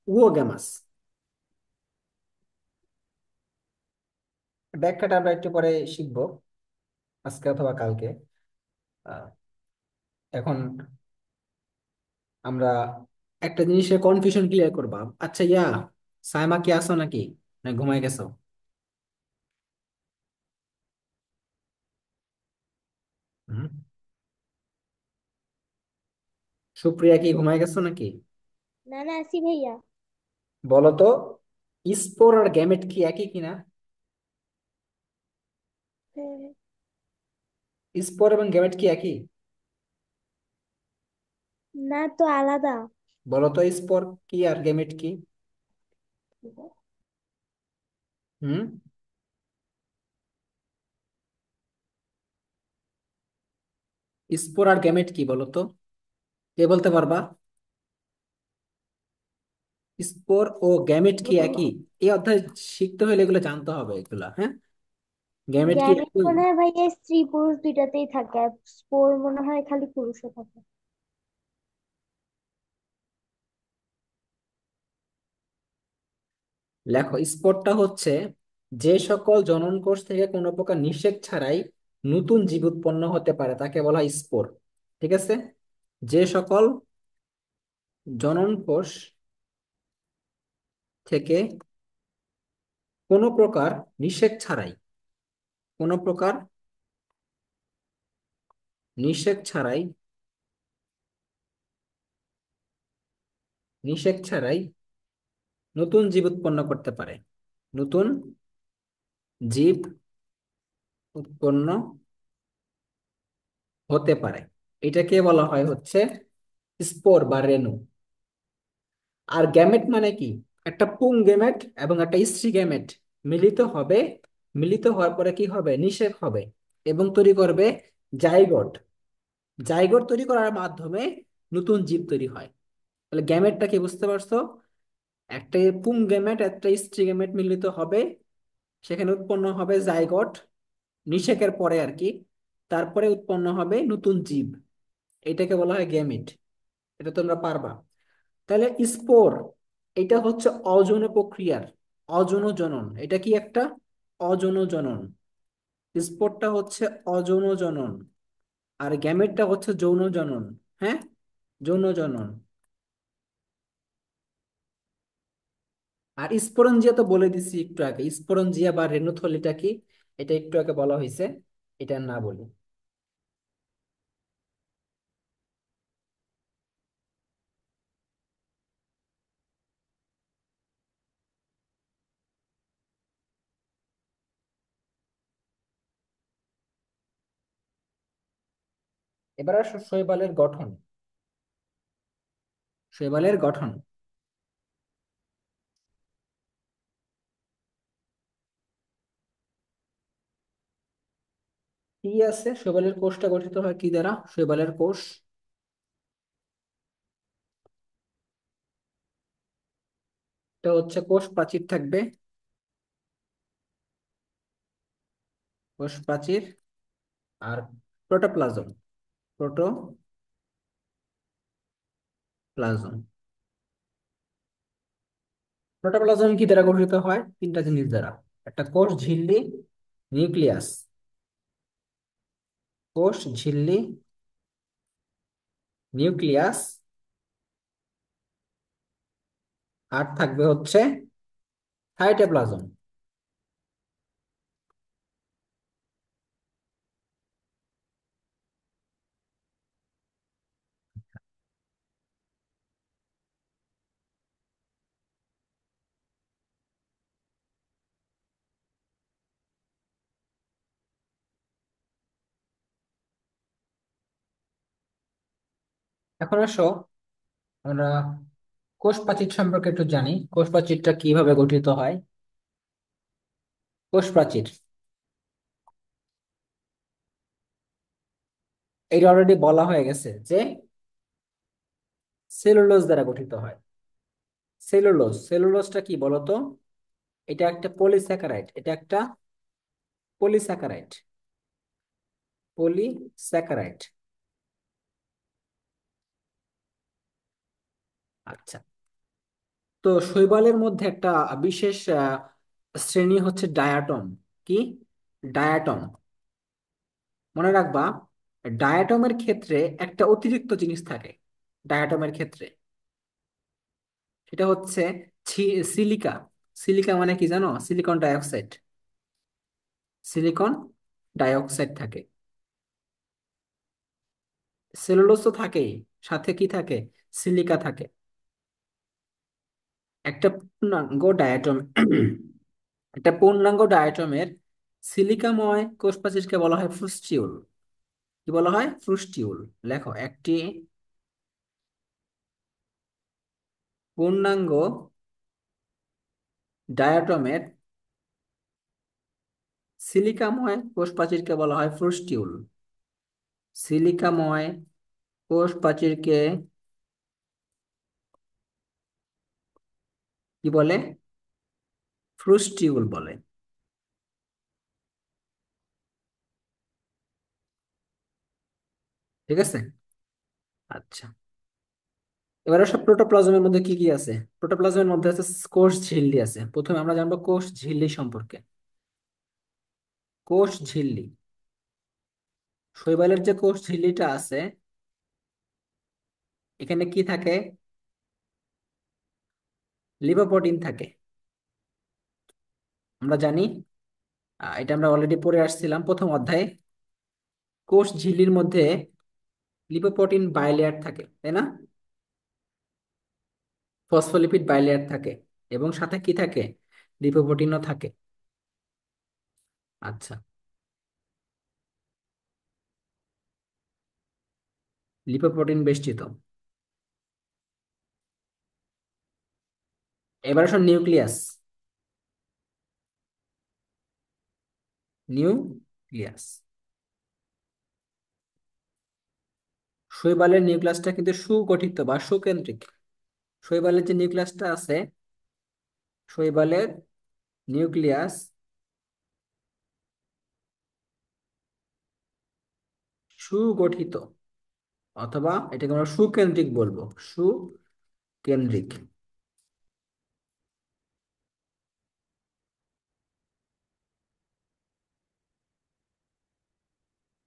উওগ্যামাস। ব্যাখ্যাটা আমরা একটু পরে শিখবো, আজকে অথবা কালকে। আহ, এখন আমরা একটা জিনিসের কনফিউশন ক্লিয়ার করবা। আচ্ছা সাইমা কি আছো নাকি, না ঘুমাই গেছো? হুম। সুপ্রিয়া কি ঘুমাই গেছো নাকি? না না, আসি ভাইয়া। বলো তো, স্পোর আর গ্যামেট কি একই কিনা? হ্যাঁ, স্পোর এবং গ্যামেট কি একই? না তো, আলাদা। বলো তো, স্পোর কি আর গ্যামেট কি? হুম। স্পোর আর গ্যামেট কি বলো তো, কে বলতে পারবা? স্পোর ও গ্যামেট কি একই? এই অধ্যায় শিখতে হলে এগুলো জানতে হবে, এগুলা, হ্যাঁ। গ্যামেট কি গ্যামেট একই? মনে হয় ভাইয়া স্ত্রী পুরুষ দুইটাতেই থাকে, আর স্পোর মনে হয় খালি পুরুষে থাকে। লেখো, স্পোরটা হচ্ছে যে সকল জনন কোষ থেকে কোনো প্রকার নিষেক ছাড়াই নতুন জীব উৎপন্ন হতে পারে তাকে বলা হয় স্পোর। ঠিক আছে। যে সকল জনন কোষ থেকে কোনো প্রকার নিষেক ছাড়াই, কোনো প্রকার নিষেক ছাড়াই, নিষেক ছাড়াই নতুন জীব উৎপন্ন করতে পারে, নতুন জীব উৎপন্ন হতে পারে, এটাকে বলা হয় হচ্ছে স্পোর বা রেণু। আর গ্যামেট মানে কি? একটা পুং গ্যামেট এবং একটা স্ত্রী গ্যামেট মিলিত হবে, মিলিত হওয়ার পরে কি হবে? নিষেক হবে এবং তৈরি করবে জাইগোট। জাইগোট তৈরি করার মাধ্যমে নতুন জীব তৈরি হয়। তাহলে গ্যামেটটা কি বুঝতে পারছো? একটা পুং গ্যামেট একটা স্ত্রী গ্যামেট মিলিত হবে, সেখানে উৎপন্ন হবে জাইগোট, নিষেকের পরে আর কি। তারপরে উৎপন্ন হবে নতুন জীব, এটাকে বলা হয় গ্যামেট। এটা তোমরা পারবা। তাহলে স্পোর, এটা হচ্ছে অযৌন প্রক্রিয়ার অযৌন জনন। এটা কি একটা অযৌন জনন। স্পোরটা হচ্ছে অযৌন জনন, আর গ্যামেটটা হচ্ছে যৌন জনন। হ্যাঁ, যৌন জনন। আর স্পোরঞ্জিয়া তো বলে দিছি একটু আগে, স্পোরঞ্জিয়া বা রেণুথলিটা কি, এটা একটু আগে বলা হয়েছে, এটা না বলি। এবার আসো শৈবালের গঠন। শৈবালের গঠন কি আছে? শৈবালের কোষটা গঠিত হয় কি দ্বারা? শৈবালের কোষ, এটা হচ্ছে কোষ প্রাচীর থাকবে, কোষ প্রাচীর আর প্রোটোপ্লাজম, প্রোটোপ্লাজম। প্রোটোপ্লাজম কি দ্বারা গঠিত হয়? তিনটা জিনিস দ্বারা। একটা কোষ ঝিল্লি, নিউক্লিয়াস, কোষ ঝিল্লি, নিউক্লিয়াস, আর থাকবে হচ্ছে সাইটোপ্লাজম। এখন আসো আমরা কোষ প্রাচীর সম্পর্কে একটু জানি, কোষ প্রাচীরটা কিভাবে গঠিত হয়। কোষ প্রাচীর, এটা অলরেডি বলা হয়ে গেছে যে সেলুলোজ দ্বারা গঠিত হয়। সেলুলোজটা কি বলতো? এটা একটা পলিস্যাকারাইড, এটা একটা পলিস্যাকারাইড, পলিস্যাকারাইড। আচ্ছা, তো শৈবালের মধ্যে একটা বিশেষ শ্রেণী হচ্ছে ডায়াটম। কি? ডায়াটম। মনে রাখবা, ডায়াটমের ক্ষেত্রে একটা অতিরিক্ত জিনিস থাকে। ডায়াটমের ক্ষেত্রে সেটা হচ্ছে সিলিকা। সিলিকা মানে কি জানো? Silicon dioxide. সিলিকন ডাইঅক্সাইড থাকে। সেলুলোজ তো থাকেই, সাথে কি থাকে? সিলিকা থাকে। একটা পূর্ণাঙ্গ ডায়াটম একটা পূর্ণাঙ্গ ডায়াটমের সিলিকাময় কোষপ্রাচীরকে বলা হয় ফ্রুস্টিউল। কি বলা হয়? ফ্রুস্টিউল। লেখো, একটি পূর্ণাঙ্গ ডায়াটমের সিলিকাময় কোষপ্রাচীরকে বলা হয় ফ্রুস্টিউল। সিলিকাময় কোষপ্রাচীরকে কি বলে? ফ্রুস্টিউল বলে। ঠিক আছে। আচ্ছা, এবার সব প্রোটোপ্লাজমের মধ্যে কি কি আছে? প্রোটোপ্লাজমের মধ্যে আছে কোষ ঝিল্লি আছে। প্রথমে আমরা জানবো কোষ ঝিল্লি সম্পর্কে। কোষ ঝিল্লি, শৈবালের যে কোষ ঝিল্লিটা আছে, এখানে কি থাকে? লিপোপ্রোটিন থাকে। আমরা জানি, এটা আমরা অলরেডি পড়ে আসছিলাম প্রথম অধ্যায়ে। কোষ ঝিল্লির মধ্যে লিপোপ্রোটিন বাইলেয়ার থাকে, তাই না? ফসফোলিপিড বাইলেয়ার থাকে, এবং সাথে কি থাকে? লিপোপ্রোটিনও থাকে। আচ্ছা, লিপোপ্রোটিন বেষ্টিত। এবার আসুন নিউক্লিয়াস। নিউক্লিয়াস, শৈবালের নিউক্লিয়াসটা কিন্তু সুগঠিত বা সুকেন্দ্রিক। শৈবালের যে নিউক্লিয়াসটা আছে, শৈবালের নিউক্লিয়াস সুগঠিত, অথবা এটাকে আমরা সুকেন্দ্রিক বলবো। সুকেন্দ্রিক।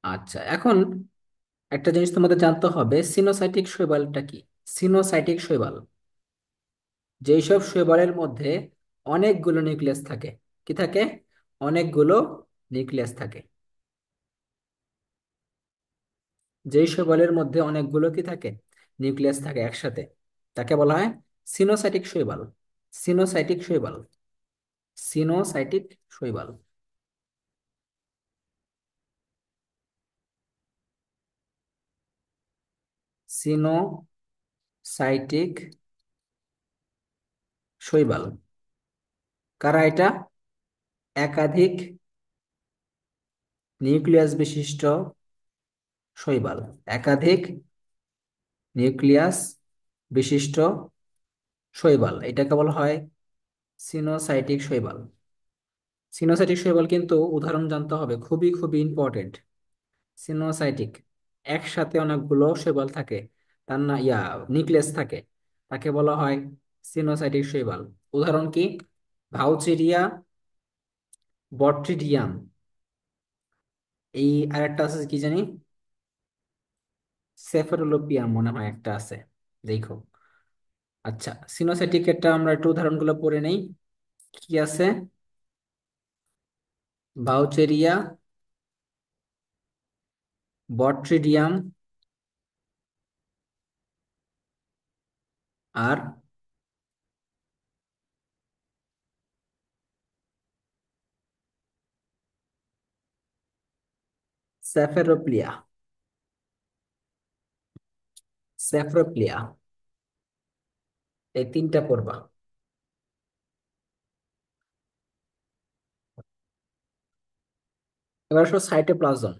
আচ্ছা, এখন একটা জিনিস তোমাদের জানতে হবে, সিনোসাইটিক শৈবালটা কি? সিনোসাইটিক শৈবাল, যেই সব শৈবালের মধ্যে অনেকগুলো নিউক্লিয়াস থাকে। কি থাকে? অনেকগুলো নিউক্লিয়াস থাকে। যেই শৈবালের মধ্যে অনেকগুলো কি থাকে? নিউক্লিয়াস থাকে একসাথে, তাকে বলা হয় সিনোসাইটিক শৈবাল। সিনোসাইটিক শৈবাল। সিনোসাইটিক শৈবাল। সিনোসাইটিক শৈবাল কারা এটা? একাধিক নিউক্লিয়াস বিশিষ্ট শৈবাল। একাধিক নিউক্লিয়াস বিশিষ্ট শৈবাল, এটাকে বলা হয় সিনোসাইটিক শৈবাল। সিনোসাইটিক শৈবাল কিন্তু উদাহরণ জানতে হবে, খুবই খুবই ইম্পর্টেন্ট। সিনোসাইটিক, একসাথে অনেকগুলো শৈবাল থাকে, তার না নিউক্লিয়াস থাকে, তাকে বলা হয় সিনোসাইটিক শৈবাল। উদাহরণ কি? ভাউচেরিয়া, বট্রিডিয়াম, এই আরেকটা আছে কি জানি, সেফারোলোপিয়াম মনে হয় একটা আছে, দেখো। আচ্ছা, সিনোসাইটিক একটা আমরা একটু উদাহরণগুলো পড়ে নেই। কি আছে? ভাউচেরিয়া, বট্রিডিয়াম, আর স্যাফেরোপ্লিয়া। স্যাফ্রোপ্লিয়া, এই তিনটা পড়বা। এবার আসো সাইটোপ্লাজম।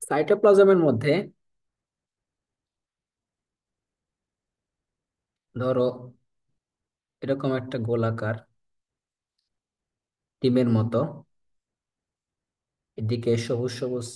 সাইটোপ্লাজমের মধ্যে ধরো এরকম একটা গোলাকার ডিমের মতো, এদিকে সবুজ সবুজ।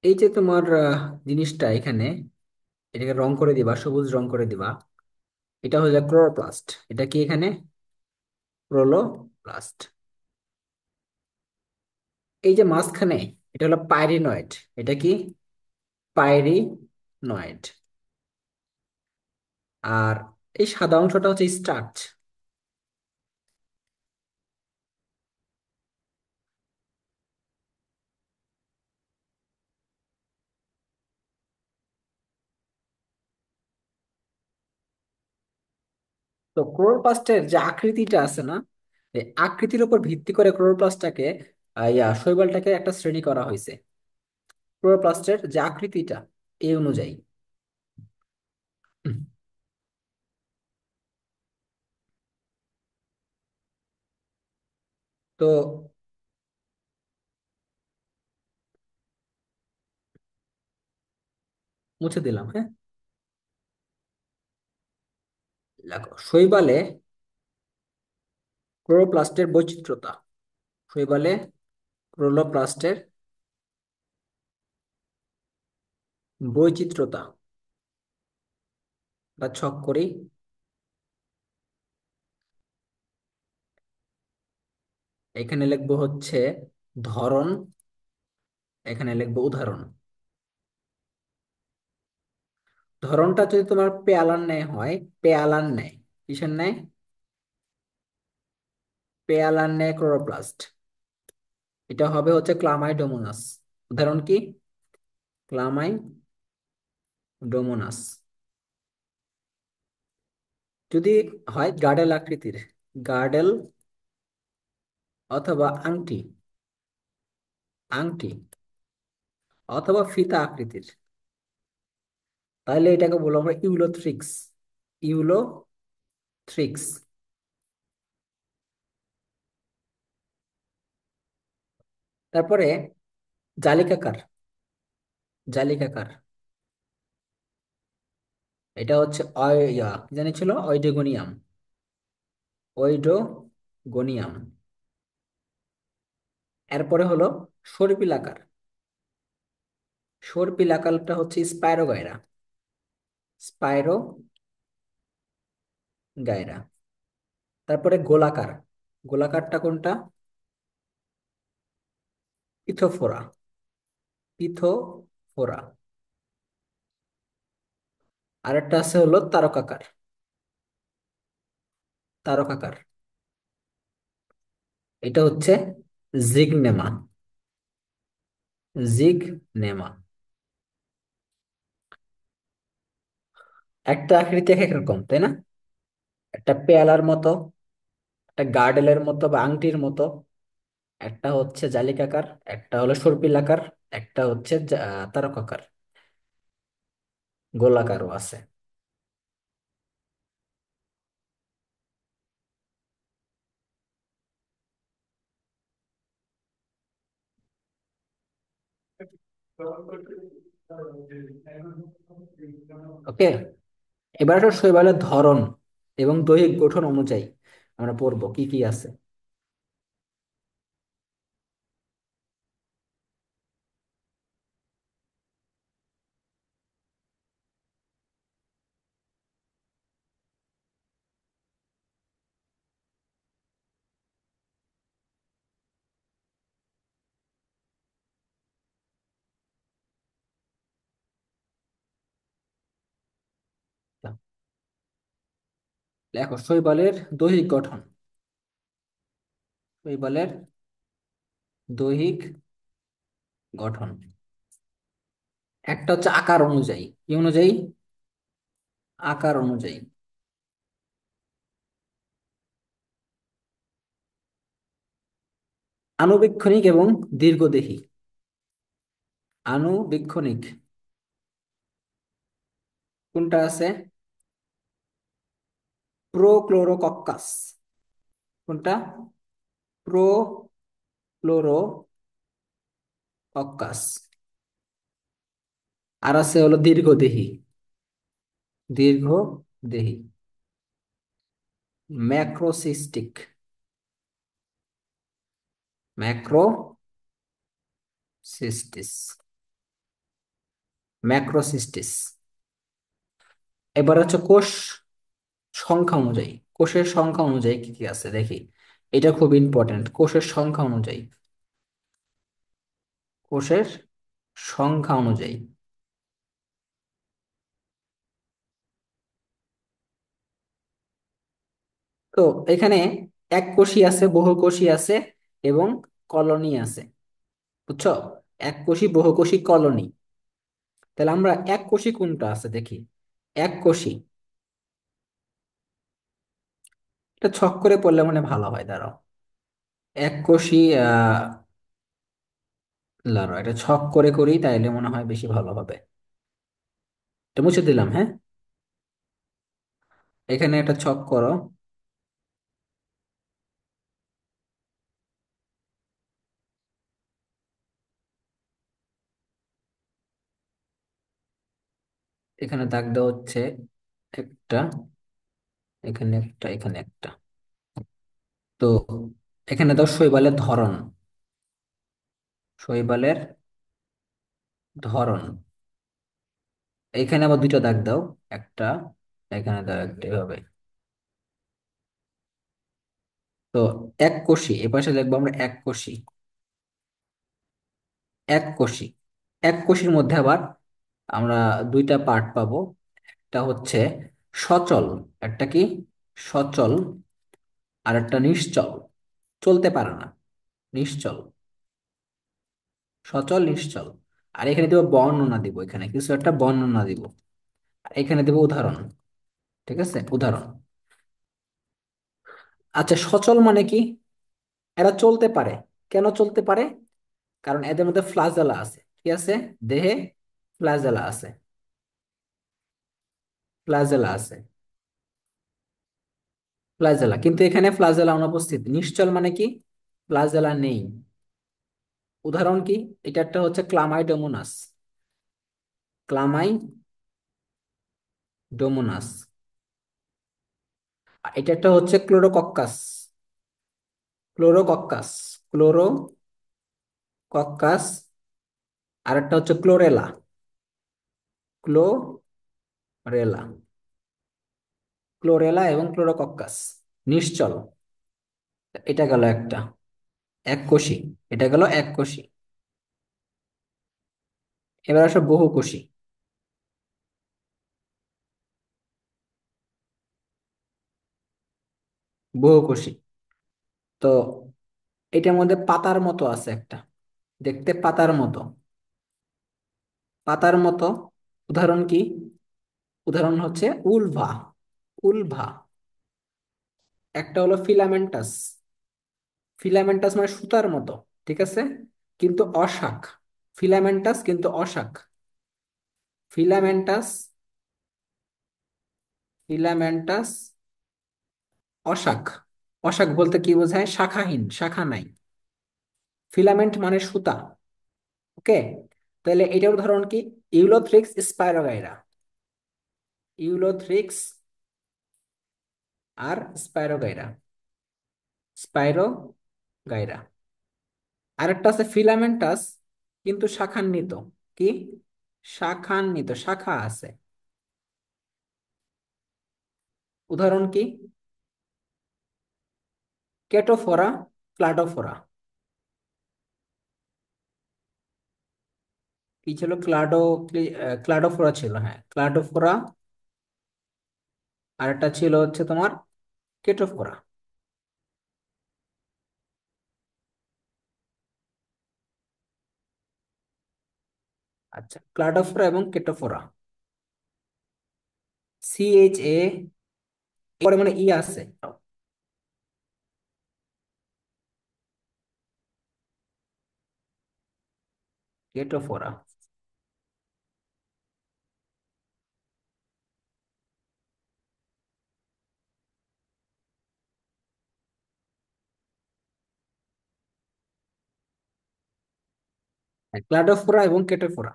এই যে তোমার জিনিসটা এখানে, এটাকে রং করে দিবা, সবুজ রং করে দিবা। এটা হলো ক্লোরোপ্লাস্ট। এটা কি এখানে? ক্লোরোপ্লাস্ট। এই যে মাঝখানে, এটা হলো পাইরিনয়েড। এটা কি? পাইরিনয়েড। আর এই সাদা অংশটা হচ্ছে স্টার্চ। তো ক্লোরোপ্লাস্টের যে আকৃতিটা আছে না, এই আকৃতির উপর ভিত্তি করে ক্লোরোপ্লাস্টটাকে শৈবালটাকে একটা শ্রেণী করা হয়েছে। ক্লোরোপ্লাস্টের যে আকৃতিটা এই অনুযায়ী। হুম, তো মুছে দিলাম, হ্যাঁ। দেখো শৈবালে ক্লোরোপ্লাস্টের বৈচিত্র্যতা। শৈবালে ক্লোরোপ্লাস্টের বৈচিত্র্যতা বা ছক করি। এখানে লিখবো হচ্ছে ধরন, এখানে লিখবো উদাহরণ। ধরনটা যদি তোমার পেয়ালার ন্যায় হয়, পেয়ালার ন্যায়, কিসের ন্যায়? পেয়ালার ন্যায় ক্লোরোপ্লাস্ট, এটা হবে হচ্ছে ক্লামাইডোমোনাস। উদাহরণ কি? ক্লামাইডোমোনাস। যদি হয় গার্ডেল আকৃতির, গার্ডেল অথবা আংটি, আংটি অথবা ফিতা আকৃতির, তাহলে এটাকে বলবো আমরা ইউলোথ্রিক্স। ইউলোথ্রিক্স। তারপরে জালিকাকার। জালিকাকার, এটা হচ্ছে কি জানি ছিল, অইডোগোনিয়াম। ওইডোগোনিয়াম। এরপরে হলো সর্পিলাকার। সর্পিলাকারটা হচ্ছে স্পাইরোগাইরা। স্পাইরো গায়রা। তারপরে গোলাকার। গোলাকারটা কোনটা? পিথোফোরা। পিথোফোরা। আরেকটা আছে হলো তারকাকার। তারকাকার, এটা হচ্ছে জিগনেমা। জিগনেমা। একটা আকৃতি এক এক রকম, তাই না? একটা পেয়ালার মতো, একটা গার্ডেলের মতো বা আংটির মতো, একটা হচ্ছে জালিকাকার, একটা হলো সর্পিলাকার, একটা হচ্ছে তারকাকার, গোলাকারও আছে। ওকে। এবার একটা শৈবালের ধরন এবং দৈহিক গঠন অনুযায়ী আমরা পড়বো কি কি আছে। দেখো শৈবালের দৈহিক গঠন। শৈবালের দৈহিক গঠন একটা হচ্ছে আকার অনুযায়ী, কি অনুযায়ী? আকার অনুযায়ী। আনুবীক্ষণিক এবং দীর্ঘদেহী। আনুবীক্ষণিক কোনটা আছে? প্রোক্লোরোকক্কাস। কোনটা? প্রোক্লোরোকক্কাস। আর আছে হলো দীর্ঘদেহী। দীর্ঘদেহী ম্যাক্রোসিস্টিক। ম্যাক্রোসিস্টিস। ম্যাক্রোসিস্টিস। এবার হচ্ছে কোষ সংখ্যা অনুযায়ী। কোষের সংখ্যা অনুযায়ী কি কি আছে দেখি। এটা খুব ইম্পর্টেন্ট, কোষের সংখ্যা অনুযায়ী। কোষের সংখ্যা অনুযায়ী। তো এখানে এক কোষী আছে, বহুকোষী আছে, এবং কলোনি আছে। বুঝছো? এক কোষী, বহুকোষী, কলোনি। তাহলে আমরা এক কোষী কোনটা আছে দেখি। এক কোষী, এটা ছক করে পড়লে মানে ভালো হয়, দাঁড়াও। এক কোষী দাঁড়াও, এটা ছক করে করি তাইলে মনে হয় বেশি ভালো হবে। এটা মুছে দিলাম, হ্যাঁ। এখানে একটা ছক করো। এখানে দাগ দেওয়া হচ্ছে একটা, এখানে একটা, এখানে একটা। তো এখানে দাও শৈবালের ধরন। শৈবালের ধরন। এখানে আবার দুইটা দাগ দাও। একটা, এখানে দাও একটা, এভাবে। তো এক কোষী, এপাশে লিখবো আমরা এক কোষী। এক কোষী। এক কোষীর মধ্যে আবার আমরা দুইটা পার্ট পাবো। একটা হচ্ছে সচল, একটা কি? সচল। আর একটা নিশ্চল, চলতে পারে না। নিশ্চল। সচল, নিশ্চল। আর এখানে দিব বর্ণনা, দিব এখানে কিছু একটা বর্ণনা দিব। আর এখানে দিব উদাহরণ। ঠিক আছে, উদাহরণ। আচ্ছা, সচল মানে কি? এরা চলতে পারে। কেন চলতে পারে? কারণ এদের মধ্যে ফ্লাজেলা আছে। কি আছে? দেহে ফ্লাজেলা আছে। ফ্লাজেলা আছে। ফ্লাজেলা, কিন্তু এখানে ফ্লাজেলা অনুপস্থিত। নিশ্চল মানে কি? ফ্লাজেলা নেই। উদাহরণ কি? এটা একটা হচ্ছে ক্লামাইডোমোনাস। ক্লামাইডোমোনাস। আর এটা একটা হচ্ছে ক্লোরোকক্কাস। ক্লোরোকক্কাস। ক্লোরোকক্কাস। আর একটা হচ্ছে ক্লোরেলা। ক্লোরেলা। ক্লোরেলা এবং ক্লোরোকক্কাস নিশ্চল। এটা গেল একটা, এক কোষী। এটা গেল এক কোষী। এবার আসো বহুকোষী। বহুকোষী। তো এটার মধ্যে পাতার মতো আছে একটা, দেখতে পাতার মতো। পাতার মতো। উদাহরণ কি? উদাহরণ হচ্ছে উলভা। উলভা। একটা হলো ফিলামেন্টাস। ফিলামেন্টাস মানে সুতার মতো। ঠিক আছে, কিন্তু অশাখ। ফিলামেন্টাস কিন্তু অশাখ। ফিলামেন্টাস। ফিলামেন্টাস অশাখ। অশাখ বলতে কি বোঝায়? শাখাহীন, শাখা নাই। ফিলামেন্ট মানে সুতা। ওকে। তাহলে এটার উদাহরণ কি? Ulothrix spirogyra. ইউলোথ্রিক্স আর স্পাইরোগাইরা। স্পাইরোগাইরা। আরেকটা আছে ফিলামেন্টাস কিন্তু শাখান্বিত। কি? শাখান্বিত, শাখা আছে। উদাহরণ কি? কেটোফোরা, ক্লাডোফোরা। কি ছিল? ক্লাডোফোরা ছিল, হ্যাঁ, ক্লাডোফোরা। আর একটা ছিল হচ্ছে তোমার কেটোফোরা। আচ্ছা, ক্লাডোফোরা এবং কেটোফোরা। CHA পরে মানে ই আছে। কেটোফোরা। হ্যাঁ, ক্লাডোফোরা এবং কেটোফোরা।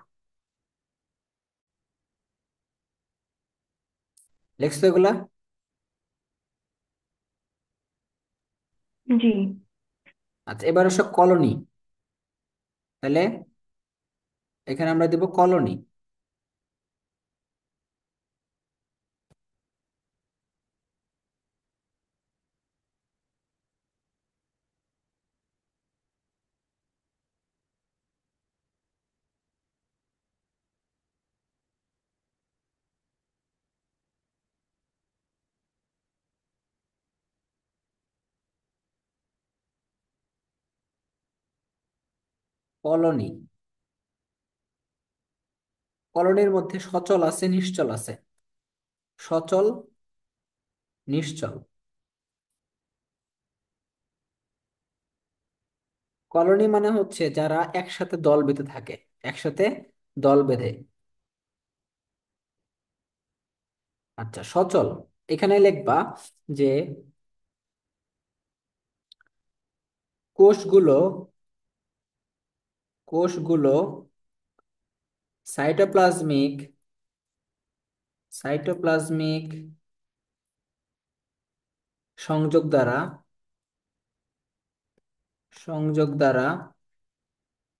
লিখছো এগুলা? জি। আচ্ছা, এবার হচ্ছে কলোনি। তাহলে এখানে আমরা দেব কলোনি। কলোনি। কলোনির মধ্যে সচল আছে, নিশ্চল আছে। সচল, নিশ্চল। কলোনি মানে হচ্ছে যারা একসাথে দল বেঁধে থাকে, একসাথে দল বেঁধে। আচ্ছা, সচল। এখানে লিখবা যে কোষগুলো কোষগুলো সাইটোপ্লাজমিক সাইটোপ্লাজমিক সংযোগ দ্বারা সংযোগ দ্বারা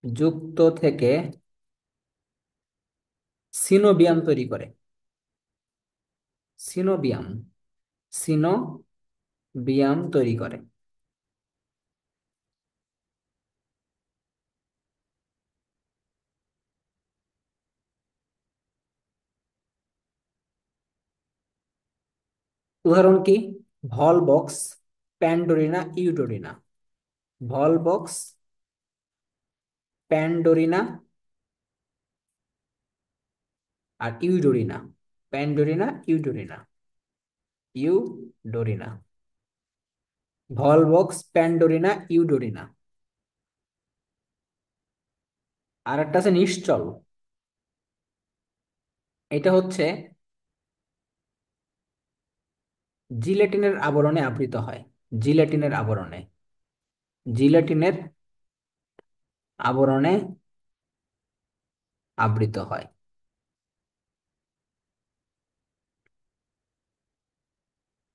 যুক্ত থেকে সিনোবিয়াম তৈরি করে। সিনোবিয়াম সিনোবিয়াম তৈরি করে। উদাহরণ কি? ভলবক্স, প্যান্ডোরিনা, ইউডোরিনা। ভলবক্স, প্যান্ডোরিনা আর ইউডোরিনা। প্যান্ডোরিনা, ইউডোরিনা। ইউডোরিনা। ভলবক্স, প্যান্ডোরিনা, ইউডোরিনা। আর একটা আছে নিশ্চল। এটা হচ্ছে জিলেটিনের আবরণে আবৃত হয়। জিলেটিনের আবরণে জিলেটিনের আবরণে আবৃত হয়।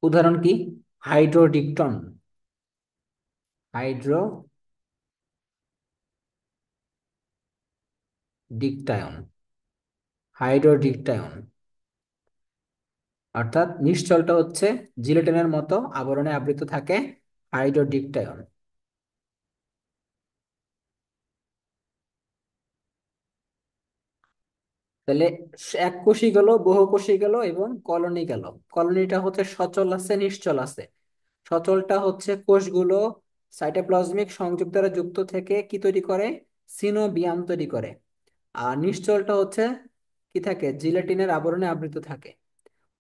উদাহরণ কি? হাইড্রোডিকটন। হাইড্রোডিকটায়ন। হাইড্রোডিকটায়ন। অর্থাৎ নিশ্চলটা হচ্ছে জিলেটিনের মতো আবরণে আবৃত থাকে, হাইড্রোডিকটায়ন। তাহলে এক কোষী গেল, বহু কোষী গেল এবং কলোনি গেল। কলোনিটা হচ্ছে সচল আছে, নিশ্চল আছে। সচলটা হচ্ছে কোষগুলো সাইটোপ্লাজমিক সংযোগ দ্বারা যুক্ত থেকে কি তৈরি করে? সিনোবিয়াম তৈরি করে। আর নিশ্চলটা হচ্ছে কি থাকে? জিলেটিনের আবরণে আবৃত থাকে।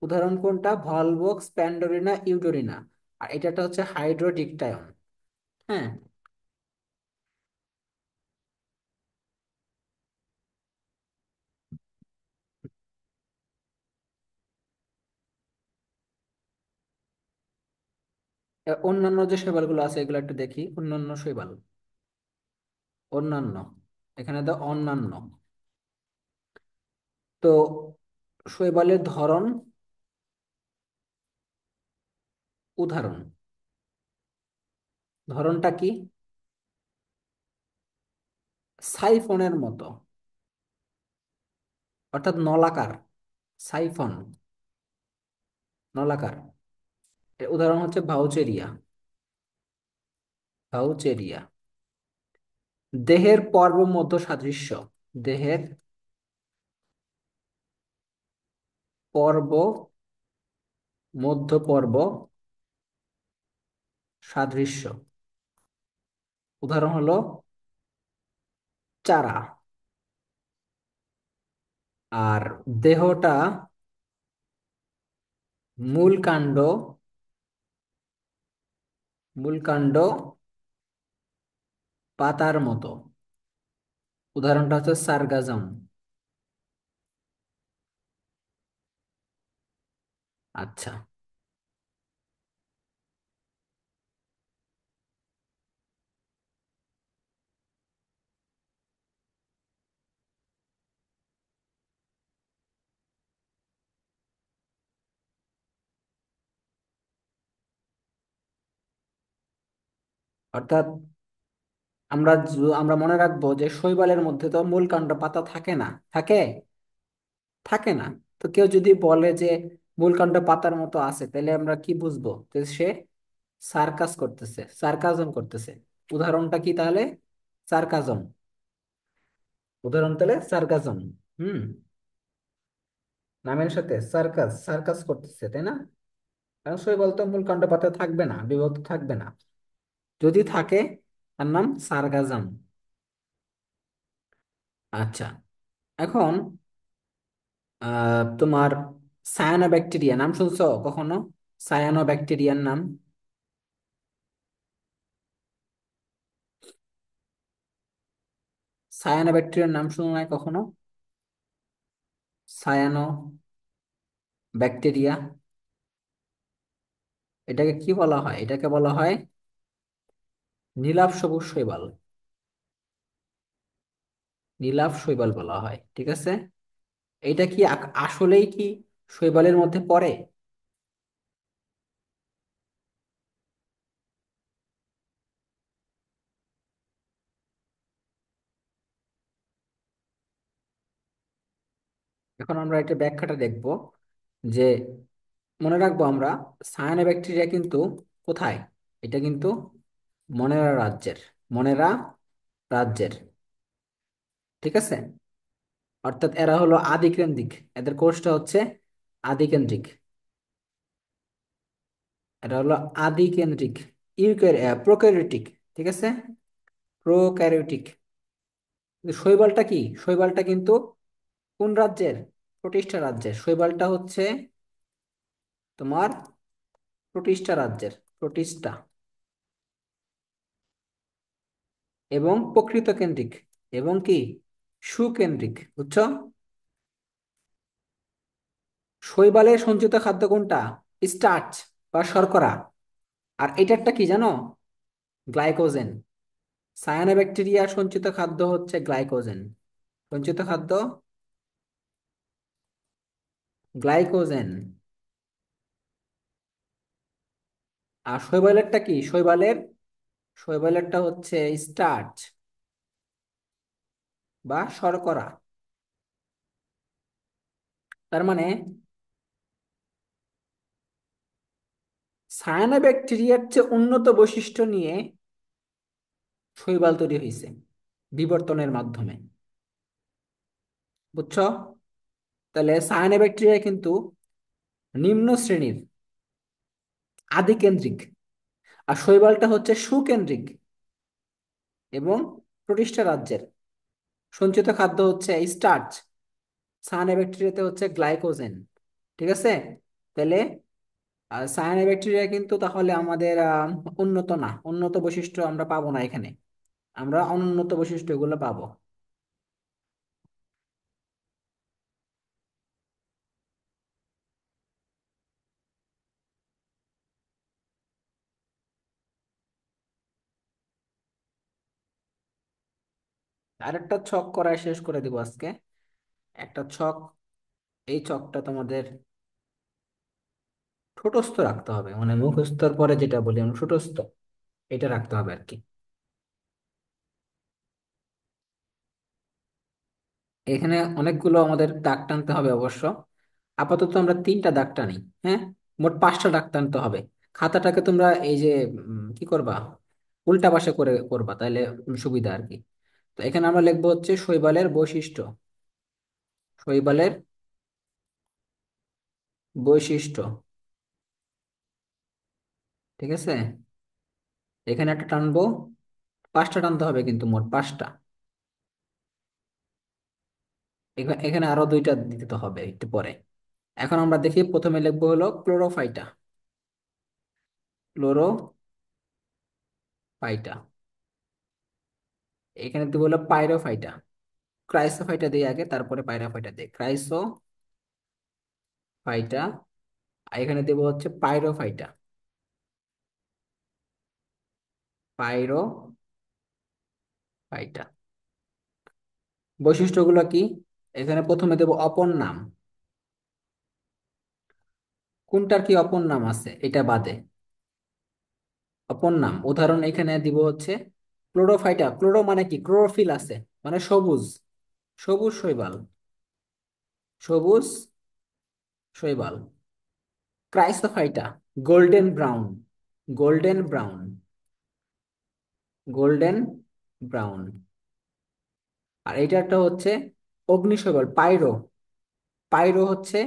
উদাহরণ কোনটা? ভলবক্স, প্যান্ডোরিনা, ইউডোরিনা। আর এটাটা হচ্ছে হাইড্রোডিকটায়ন। হ্যাঁ। অন্যান্য যে শৈবালগুলো আছে এগুলো একটু দেখি। অন্যান্য শৈবাল। অন্যান্য। এখানে তো অন্যান্য। তো শৈবালের ধরন, উদাহরণ। ধরনটা কি? সাইফনের মতো, অর্থাৎ নলাকার। সাইফন, নলাকার। এর উদাহরণ হচ্ছে ভাউচেরিয়া। ভাউচেরিয়া। দেহের পর্ব মধ্য সাদৃশ্য। দেহের পর্ব মধ্য পর্ব সাদৃশ্য। উদাহরণ হলো চারা। আর দেহটা মূল কাণ্ড, মূল কাণ্ড পাতার মতো। উদাহরণটা হচ্ছে সার্গাজম। আচ্ছা, অর্থাৎ আমরা মনে রাখবো যে শৈবালের মধ্যে তো মূল কাণ্ড পাতা থাকে না। থাকে? থাকে না। তো কেউ যদি বলে যে মূল কাণ্ড পাতার মতো আছে, তাহলে আমরা কি বুঝবো? যে সে সার্কাস করতেছে, সার্কাজম করতেছে। উদাহরণটা কি তাহলে? সার্কাজম। উদাহরণ তাহলে সার্কাজম। হুম। নামের সাথে সার্কাস, সার্কাস করতেছে, তাই না? কারণ শৈবাল তো মূল কাণ্ড পাতায় থাকবে না, বিভক্ত থাকবে না। যদি থাকে, তার নাম সার্গাজম। আচ্ছা, এখন তোমার সায়ানোব্যাকটেরিয়া নাম শুনছো কখনো? সায়ানোব্যাকটেরিয়ার নাম? সায়ানোব্যাকটেরিয়ার নাম শুনো নাই কখনো? সায়ানো ব্যাকটেরিয়া, এটাকে কি বলা হয়? এটাকে বলা হয় নীলাভ সবুজ শৈবাল। নীলাভ শৈবাল বলা হয়, ঠিক আছে? এটা কি আসলেই কি শৈবালের মধ্যে পড়ে? এখন আমরা এটা ব্যাখ্যাটা দেখব যে, মনে রাখবো আমরা সায়ানোব্যাকটেরিয়া কিন্তু কোথায়? এটা কিন্তু মনেরা রাজ্যের, মনেরা রাজ্যের, ঠিক আছে? অর্থাৎ এরা হলো আদিকেন্দ্রিক, এদের কোষটা হচ্ছে আদিকেন্দ্রিক। এটা হলো আদিকেন্দ্রিক, প্রোক্যারিওটিক, ঠিক আছে? প্রোক্যারিওটিক। শৈবালটা কি? শৈবালটা কিন্তু কোন রাজ্যের? প্রোটিস্টা রাজ্যের। শৈবালটা হচ্ছে তোমার প্রোটিস্টা রাজ্যের, প্রোটিস্টা। এবং প্রকৃত কেন্দ্রিক, এবং কি সুকেন্দ্রিক, বুঝছো? শৈবালের সঞ্চিত খাদ্য কোনটা? স্টার্চ বা শর্করা। আর এটারটা কি জানো? গ্লাইকোজেন। সায়ানোব্যাকটেরিয়ার সঞ্চিত খাদ্য হচ্ছে গ্লাইকোজেন। সঞ্চিত খাদ্য গ্লাইকোজেন। আর শৈবালেরটা কি? শৈবালেরটা হচ্ছে স্টার্চ বা শর্করা। তার মানে সায়ানোব্যাকটেরিয়ার চেয়ে উন্নত বৈশিষ্ট্য নিয়ে শৈবাল তৈরি হয়েছে বিবর্তনের মাধ্যমে, বুঝছো? তাহলে সায়ানোব্যাকটেরিয়া কিন্তু নিম্ন শ্রেণীর, আদিকেন্দ্রিক। আর শৈবালটা হচ্ছে সুকেন্দ্রিক এবং প্রতিষ্ঠা রাজ্যের। সঞ্চিত খাদ্য হচ্ছে স্টার্চ, সায়ানোব্যাকটেরিয়াতে হচ্ছে গ্লাইকোজেন, ঠিক আছে? তাহলে সায়ানোব্যাকটেরিয়া কিন্তু তাহলে আমাদের উন্নত না, উন্নত বৈশিষ্ট্য আমরা পাবো না এখানে। আমরা অনুন্নত বৈশিষ্ট্য এগুলো পাবো। আরেকটা ছক করায় শেষ করে দিব আজকে। একটা ছক, এই ছকটা তোমাদের ঠোঁটস্থ রাখতে হবে, মানে মুখস্থর পরে যেটা বলি আমরা ঠোঁটস্থ, এটা রাখতে হবে আর কি। এখানে অনেকগুলো আমাদের দাগ টানতে হবে অবশ্য। আপাতত আমরা 3টা দাগ টানি। হ্যাঁ, মোট 5টা দাগ টানতে হবে। খাতাটাকে তোমরা এই যে কি করবা, উল্টা পাশে করে করবা, তাহলে সুবিধা আর কি। তো এখানে আমরা লিখবো হচ্ছে শৈবালের বৈশিষ্ট্য। শৈবালের বৈশিষ্ট্য। ঠিক আছে, এখানে একটা টানবো, পাঁচটা টানতে হবে কিন্তু, মোট পাঁচটা। এখানে আরো দুইটা দিতে তো হবে একটু পরে। এখন আমরা দেখি, প্রথমে লিখবো হলো ক্লোরোফাইটা। ক্লোরোফাইটা। এখানে দিব হলো পাইরোফাইটা। ক্রাইসোফাইটা দিই আগে, তারপরে পাইরোফাইটা দিই। ক্রাইসোফাইটা। আর এখানে দেবো হচ্ছে পাইরোফাইটা। পাইরোফাইটা। বৈশিষ্ট্যগুলো কি? এখানে প্রথমে দেব অপর নাম। কোনটার কি অপর নাম আছে এটা বাদে। অপর নাম উদাহরণ এখানে দিব হচ্ছে ক্লোরোফাইটা। ক্লোরো মানে কি? ক্লোরোফিল আছে, মানে সবুজ। সবুজ শৈবাল। সবুজ শৈবাল। Chrysophyta golden brown. Golden brown. Golden brown. আর এটা একটা হচ্ছে অগ্নি শৈবাল, পাইরো। পাইরো হচ্ছে,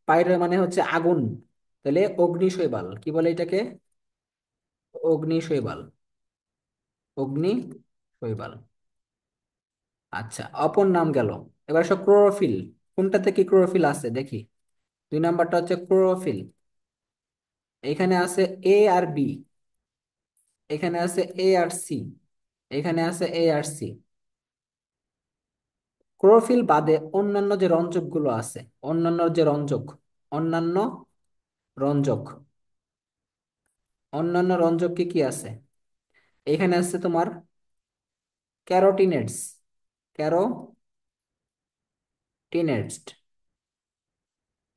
পাইরো মানে হচ্ছে আগুন। তাহলে অগ্নি শৈবাল কি বলে এটাকে? অগ্নি শৈবাল। অগ্নি শৈবাল। আচ্ছা, অপর নাম গেল। এবার সব ক্লোরোফিল। কোনটাতে কি ক্লোরোফিল আছে দেখি। দুই নাম্বারটা হচ্ছে ক্লোরোফিল। এখানে আছে এ আর বি। এখানে আছে এ আর সি। এখানে আছে এ আর সি। ক্লোরোফিল বাদে অন্যান্য যে রঞ্জক গুলো আছে, অন্যান্য যে রঞ্জক, অন্যান্য রঞ্জক, অন্যান্য রঞ্জক কি কি আছে? এখানে আছে তোমার ক্যারোটিনেটস। ক্যারোটিনেটস।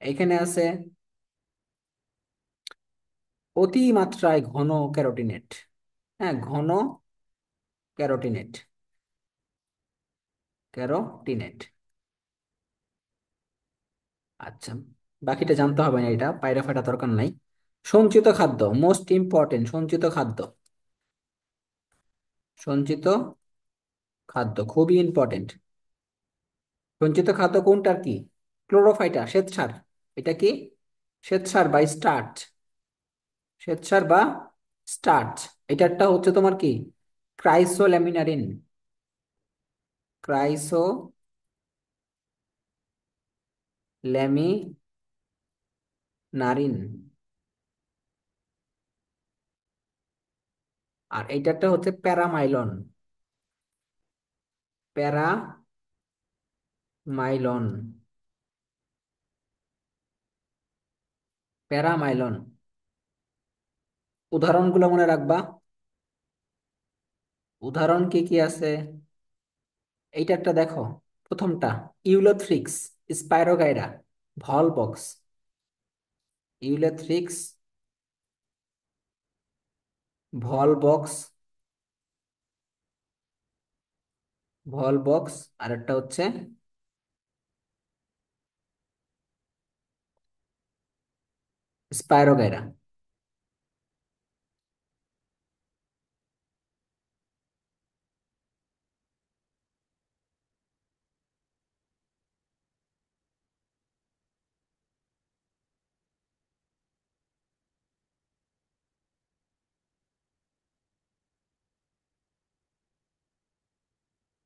এখানে আছে অতিমাত্রায় ঘন ক্যারোটিনেট। হ্যাঁ, ঘন ক্যারোটিনেট। ক্যারোটিনেট। আচ্ছা, বাকিটা জানতে হবে না, এটা পায়রা ফাটা দরকার নাই। সঞ্চিত খাদ্য মোস্ট ইম্পর্টেন্ট। সঞ্চিত খাদ্য। সঞ্চিত খাদ্য খুবই ইম্পর্টেন্ট। সঞ্চিত খাদ্য কোনটার কি? ক্লোরোফাইটা, শ্বেতসার। এটা কি? শ্বেতসার বা স্টার্চ। শ্বেতসার বা স্টার্চ। এটারটা হচ্ছে তোমার কি? ক্রাইসোল্যামিনারিন। ক্রাইসোল্যামিনারিন। আর এইটারটা হচ্ছে প্যারামাইলন। প্যারামাইলন। প্যারামাইলন। উদাহরণগুলো মনে রাখবা। উদাহরণ কি কি আছে? এইটা একটা দেখো, প্রথমটা Ulothrix, Spirogyra, Volvox. Ulothrix, Volvox, Volvox. আর একটা হচ্ছে স্পাইরোগাইরা।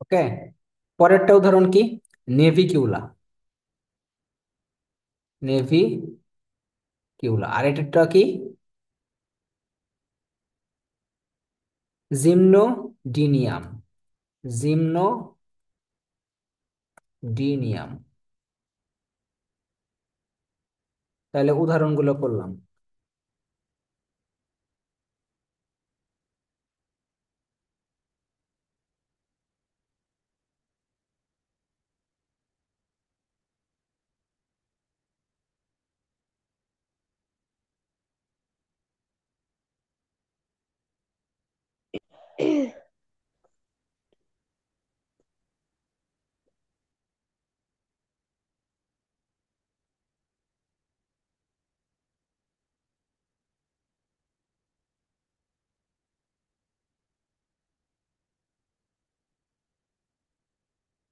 ওকে, পরেরটা উদাহরণ কি? নেভিকিউলা। নেভিকিউলা। আর এটা কি? জিমনোডিনিয়াম। জিমনোডিনিয়াম। তাহলে উদাহরণগুলো করলাম।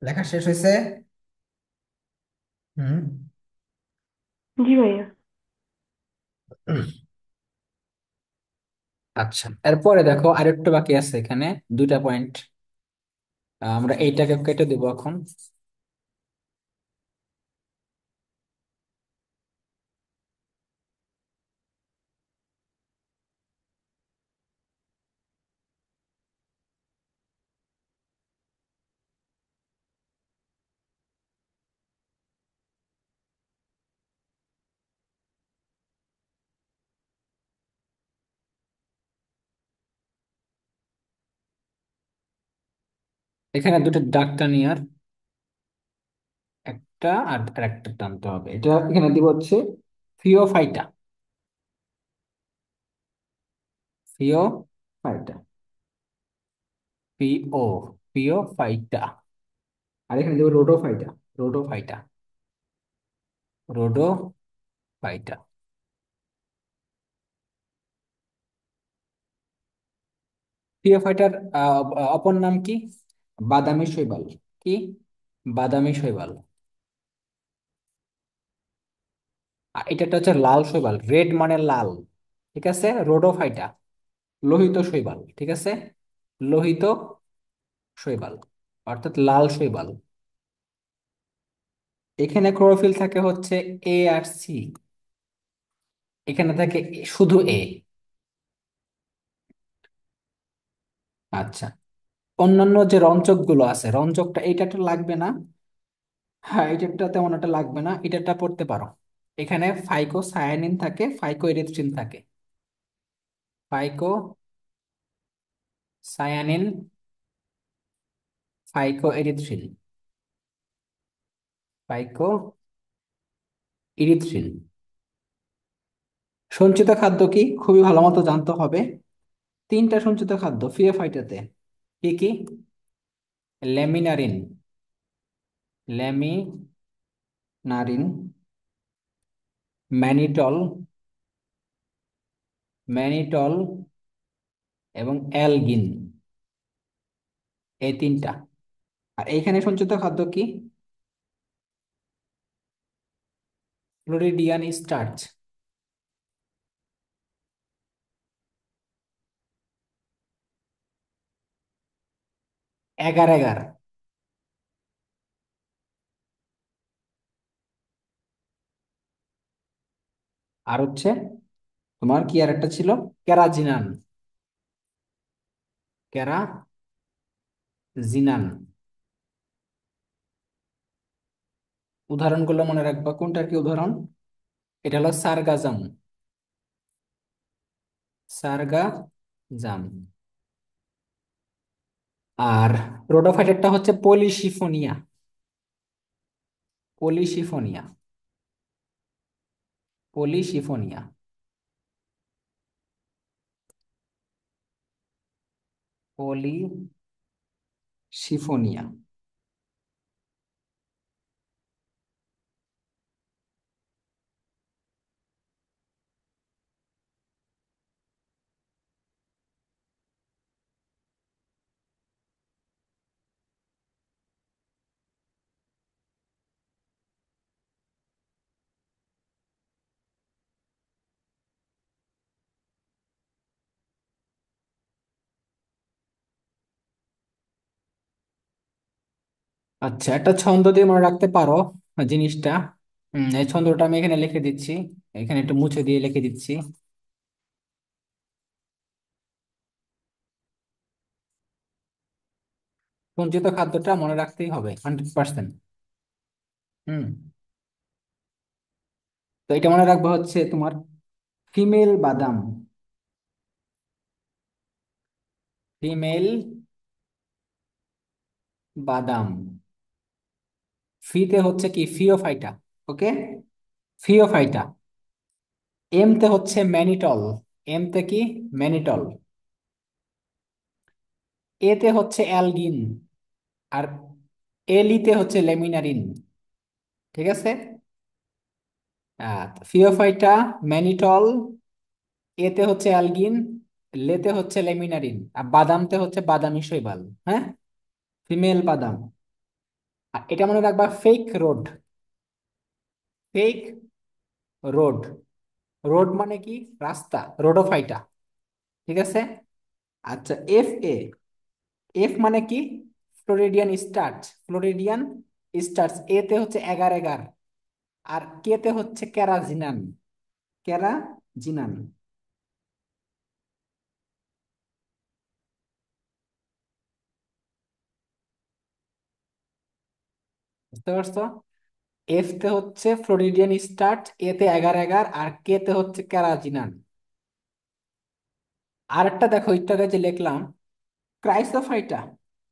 লেখা শেষ হয়েছে? হুম। জি ভাইয়া। আচ্ছা, এরপরে দেখো আরেকটু বাকি আছে এখানে, দুইটা পয়েন্ট। আমরা এইটাকে কেটে দেবো এখন। এখানে দুটো ডাক্তার নিয়ার, একটা আর একটা টানতে হবে। এটা এখানে দিব হচ্ছে ফিওফাইটা। ফিওফাইটা, পিও, ফিওফাইটা। আর এখানে দিব রোডোফাইটা। রোডোফাইটা, রোডোফাইটা। ফিওফাইটার অপর নাম কি? বাদামি শৈবাল। কি? বাদামি শৈবাল। আর এটা হচ্ছে লাল শৈবাল, রেড মানে লাল। ঠিক আছে, রোডোফাইটা লোহিত শৈবাল। ঠিক আছে, লোহিত শৈবাল, অর্থাৎ লাল শৈবাল। এখানে ক্লোরোফিল থাকে হচ্ছে এ আর সি। এখানে থাকে শুধু এ। আচ্ছা, অন্যান্য যে রঞ্জক গুলো আছে, রঞ্জকটা এইটা তো লাগবে না। হ্যাঁ, এটা তেমন একটা লাগবে না, এটা পড়তে পারো। এখানে ফাইকো সায়ানিন থাকে, ফাইকো এরিথ্রিন থাকে। ফাইকো সায়ানিন, ফাইকো এরিথ্রিন, ফাইকো ইরিথ্রিন। সঞ্চিত খাদ্য কি খুবই ভালো মতো জানতে হবে। তিনটা সঞ্চিত খাদ্য ফিওফাইটাতে। কি কি? ল্যামিনারিন, ল্যামিনারিন, ম্যানিটল, ম্যানিটল এবং অ্যালগিন। এই তিনটা। আর এইখানে সঞ্চিত খাদ্য কি? Floridian starch. এগার এগার। আর হচ্ছে তোমার কি আর একটা ছিল, ক্যারাজিনান, ক্যারাজিনান। উদাহরণগুলো মনে রাখবা, কোনটার কি উদাহরণ? এটা হলো সারগাজাম, সারগাজাম। আর রোডোফাইটারটা হচ্ছে পলিশিফোনিয়া, পলিশিফোনিয়া, পলিশিফোনিয়া, পলিশিফোনিয়া। আচ্ছা, একটা ছন্দ দিয়ে মনে রাখতে পারো জিনিসটা। এই ছন্দটা আমি এখানে লিখে দিচ্ছি, এখানে একটু মুছে দিয়ে লিখে দিচ্ছি। সঞ্চিত খাদ্যটা মনে রাখতেই হবে 100%। হুম। তো এটা মনে রাখবা হচ্ছে তোমার ফিমেল বাদাম, ফিমেল বাদাম। ফিতে হচ্ছে কি ফিওফাইটা। ওকে, ফিওফাইটা। এম তে হচ্ছে ম্যানিটল, এম তে কি ম্যানিটল। এ তে হচ্ছে অ্যালগিন। আর এলিতে হচ্ছে লেমিনারিন। ঠিক আছে। ফিওফাইটা, ম্যানিটল, এতে হচ্ছে অ্যালগিন, লেতে হচ্ছে লেমিনারিন, আর বাদামতে হচ্ছে বাদামি শৈবাল। হ্যাঁ, ফিমেল বাদাম। আর এটা মনে রাখবা fake road, fake road. Road মানে কি? রাস্তা, রোডোফাইটা। ঠিক আছে। আচ্ছা, এফ এ, এফ মানে কি? Floridian starch, Floridian starch. এতে হচ্ছে এগার এগার, আর কে তে হচ্ছে ক্যারাজিনান, ক্যারাজিনান। বুঝতে পারছো? এফ তে হচ্ছে ফ্লোরিডিয়ান স্টার্চ, এতে এগার এগার, আর কে তে হচ্ছে ক্যারাজিনান। আরেকটা দেখো, একটু আগে যে লিখলাম ক্রাইসোফাইটা,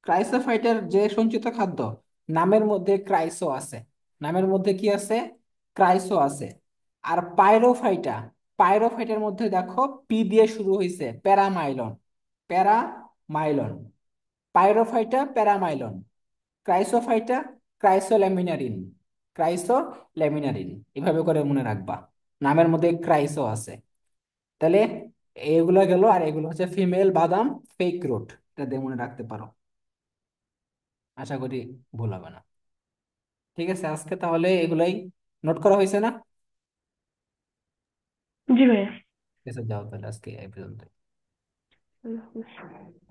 ক্রাইসোফাইটার যে সঞ্চিত খাদ্য, নামের মধ্যে ক্রাইসো আছে, নামের মধ্যে কি আছে? ক্রাইসো আছে। আর পাইরোফাইটা, পাইরোফাইটার মধ্যে দেখো পি দিয়ে শুরু হয়েছে, প্যারামাইলন, প্যারামাইলন। পাইরোফাইটা প্যারামাইলন, ক্রাইসোফাইটা ক্রাইসোল্যামিনারিন, ক্রাইসোল্যামিনারিন। এভাবে করে মনে রাখবা, নামের মধ্যে ক্রাইসো আছে। তাহলে এগুলো গেল, আর এগুলো হচ্ছে ফিমেল বাদাম, ফেক রুট। এটা দিয়ে মনে রাখতে পারো, আশা করি ভুল হবে না। ঠিক আছে, আজকে তাহলে এগুলাই নোট করা হয়েছে না? জি ভাইয়া। ঠিক আছে, যাও তাহলে আজকে এই পর্যন্ত। আল্লাহ হাফেজ।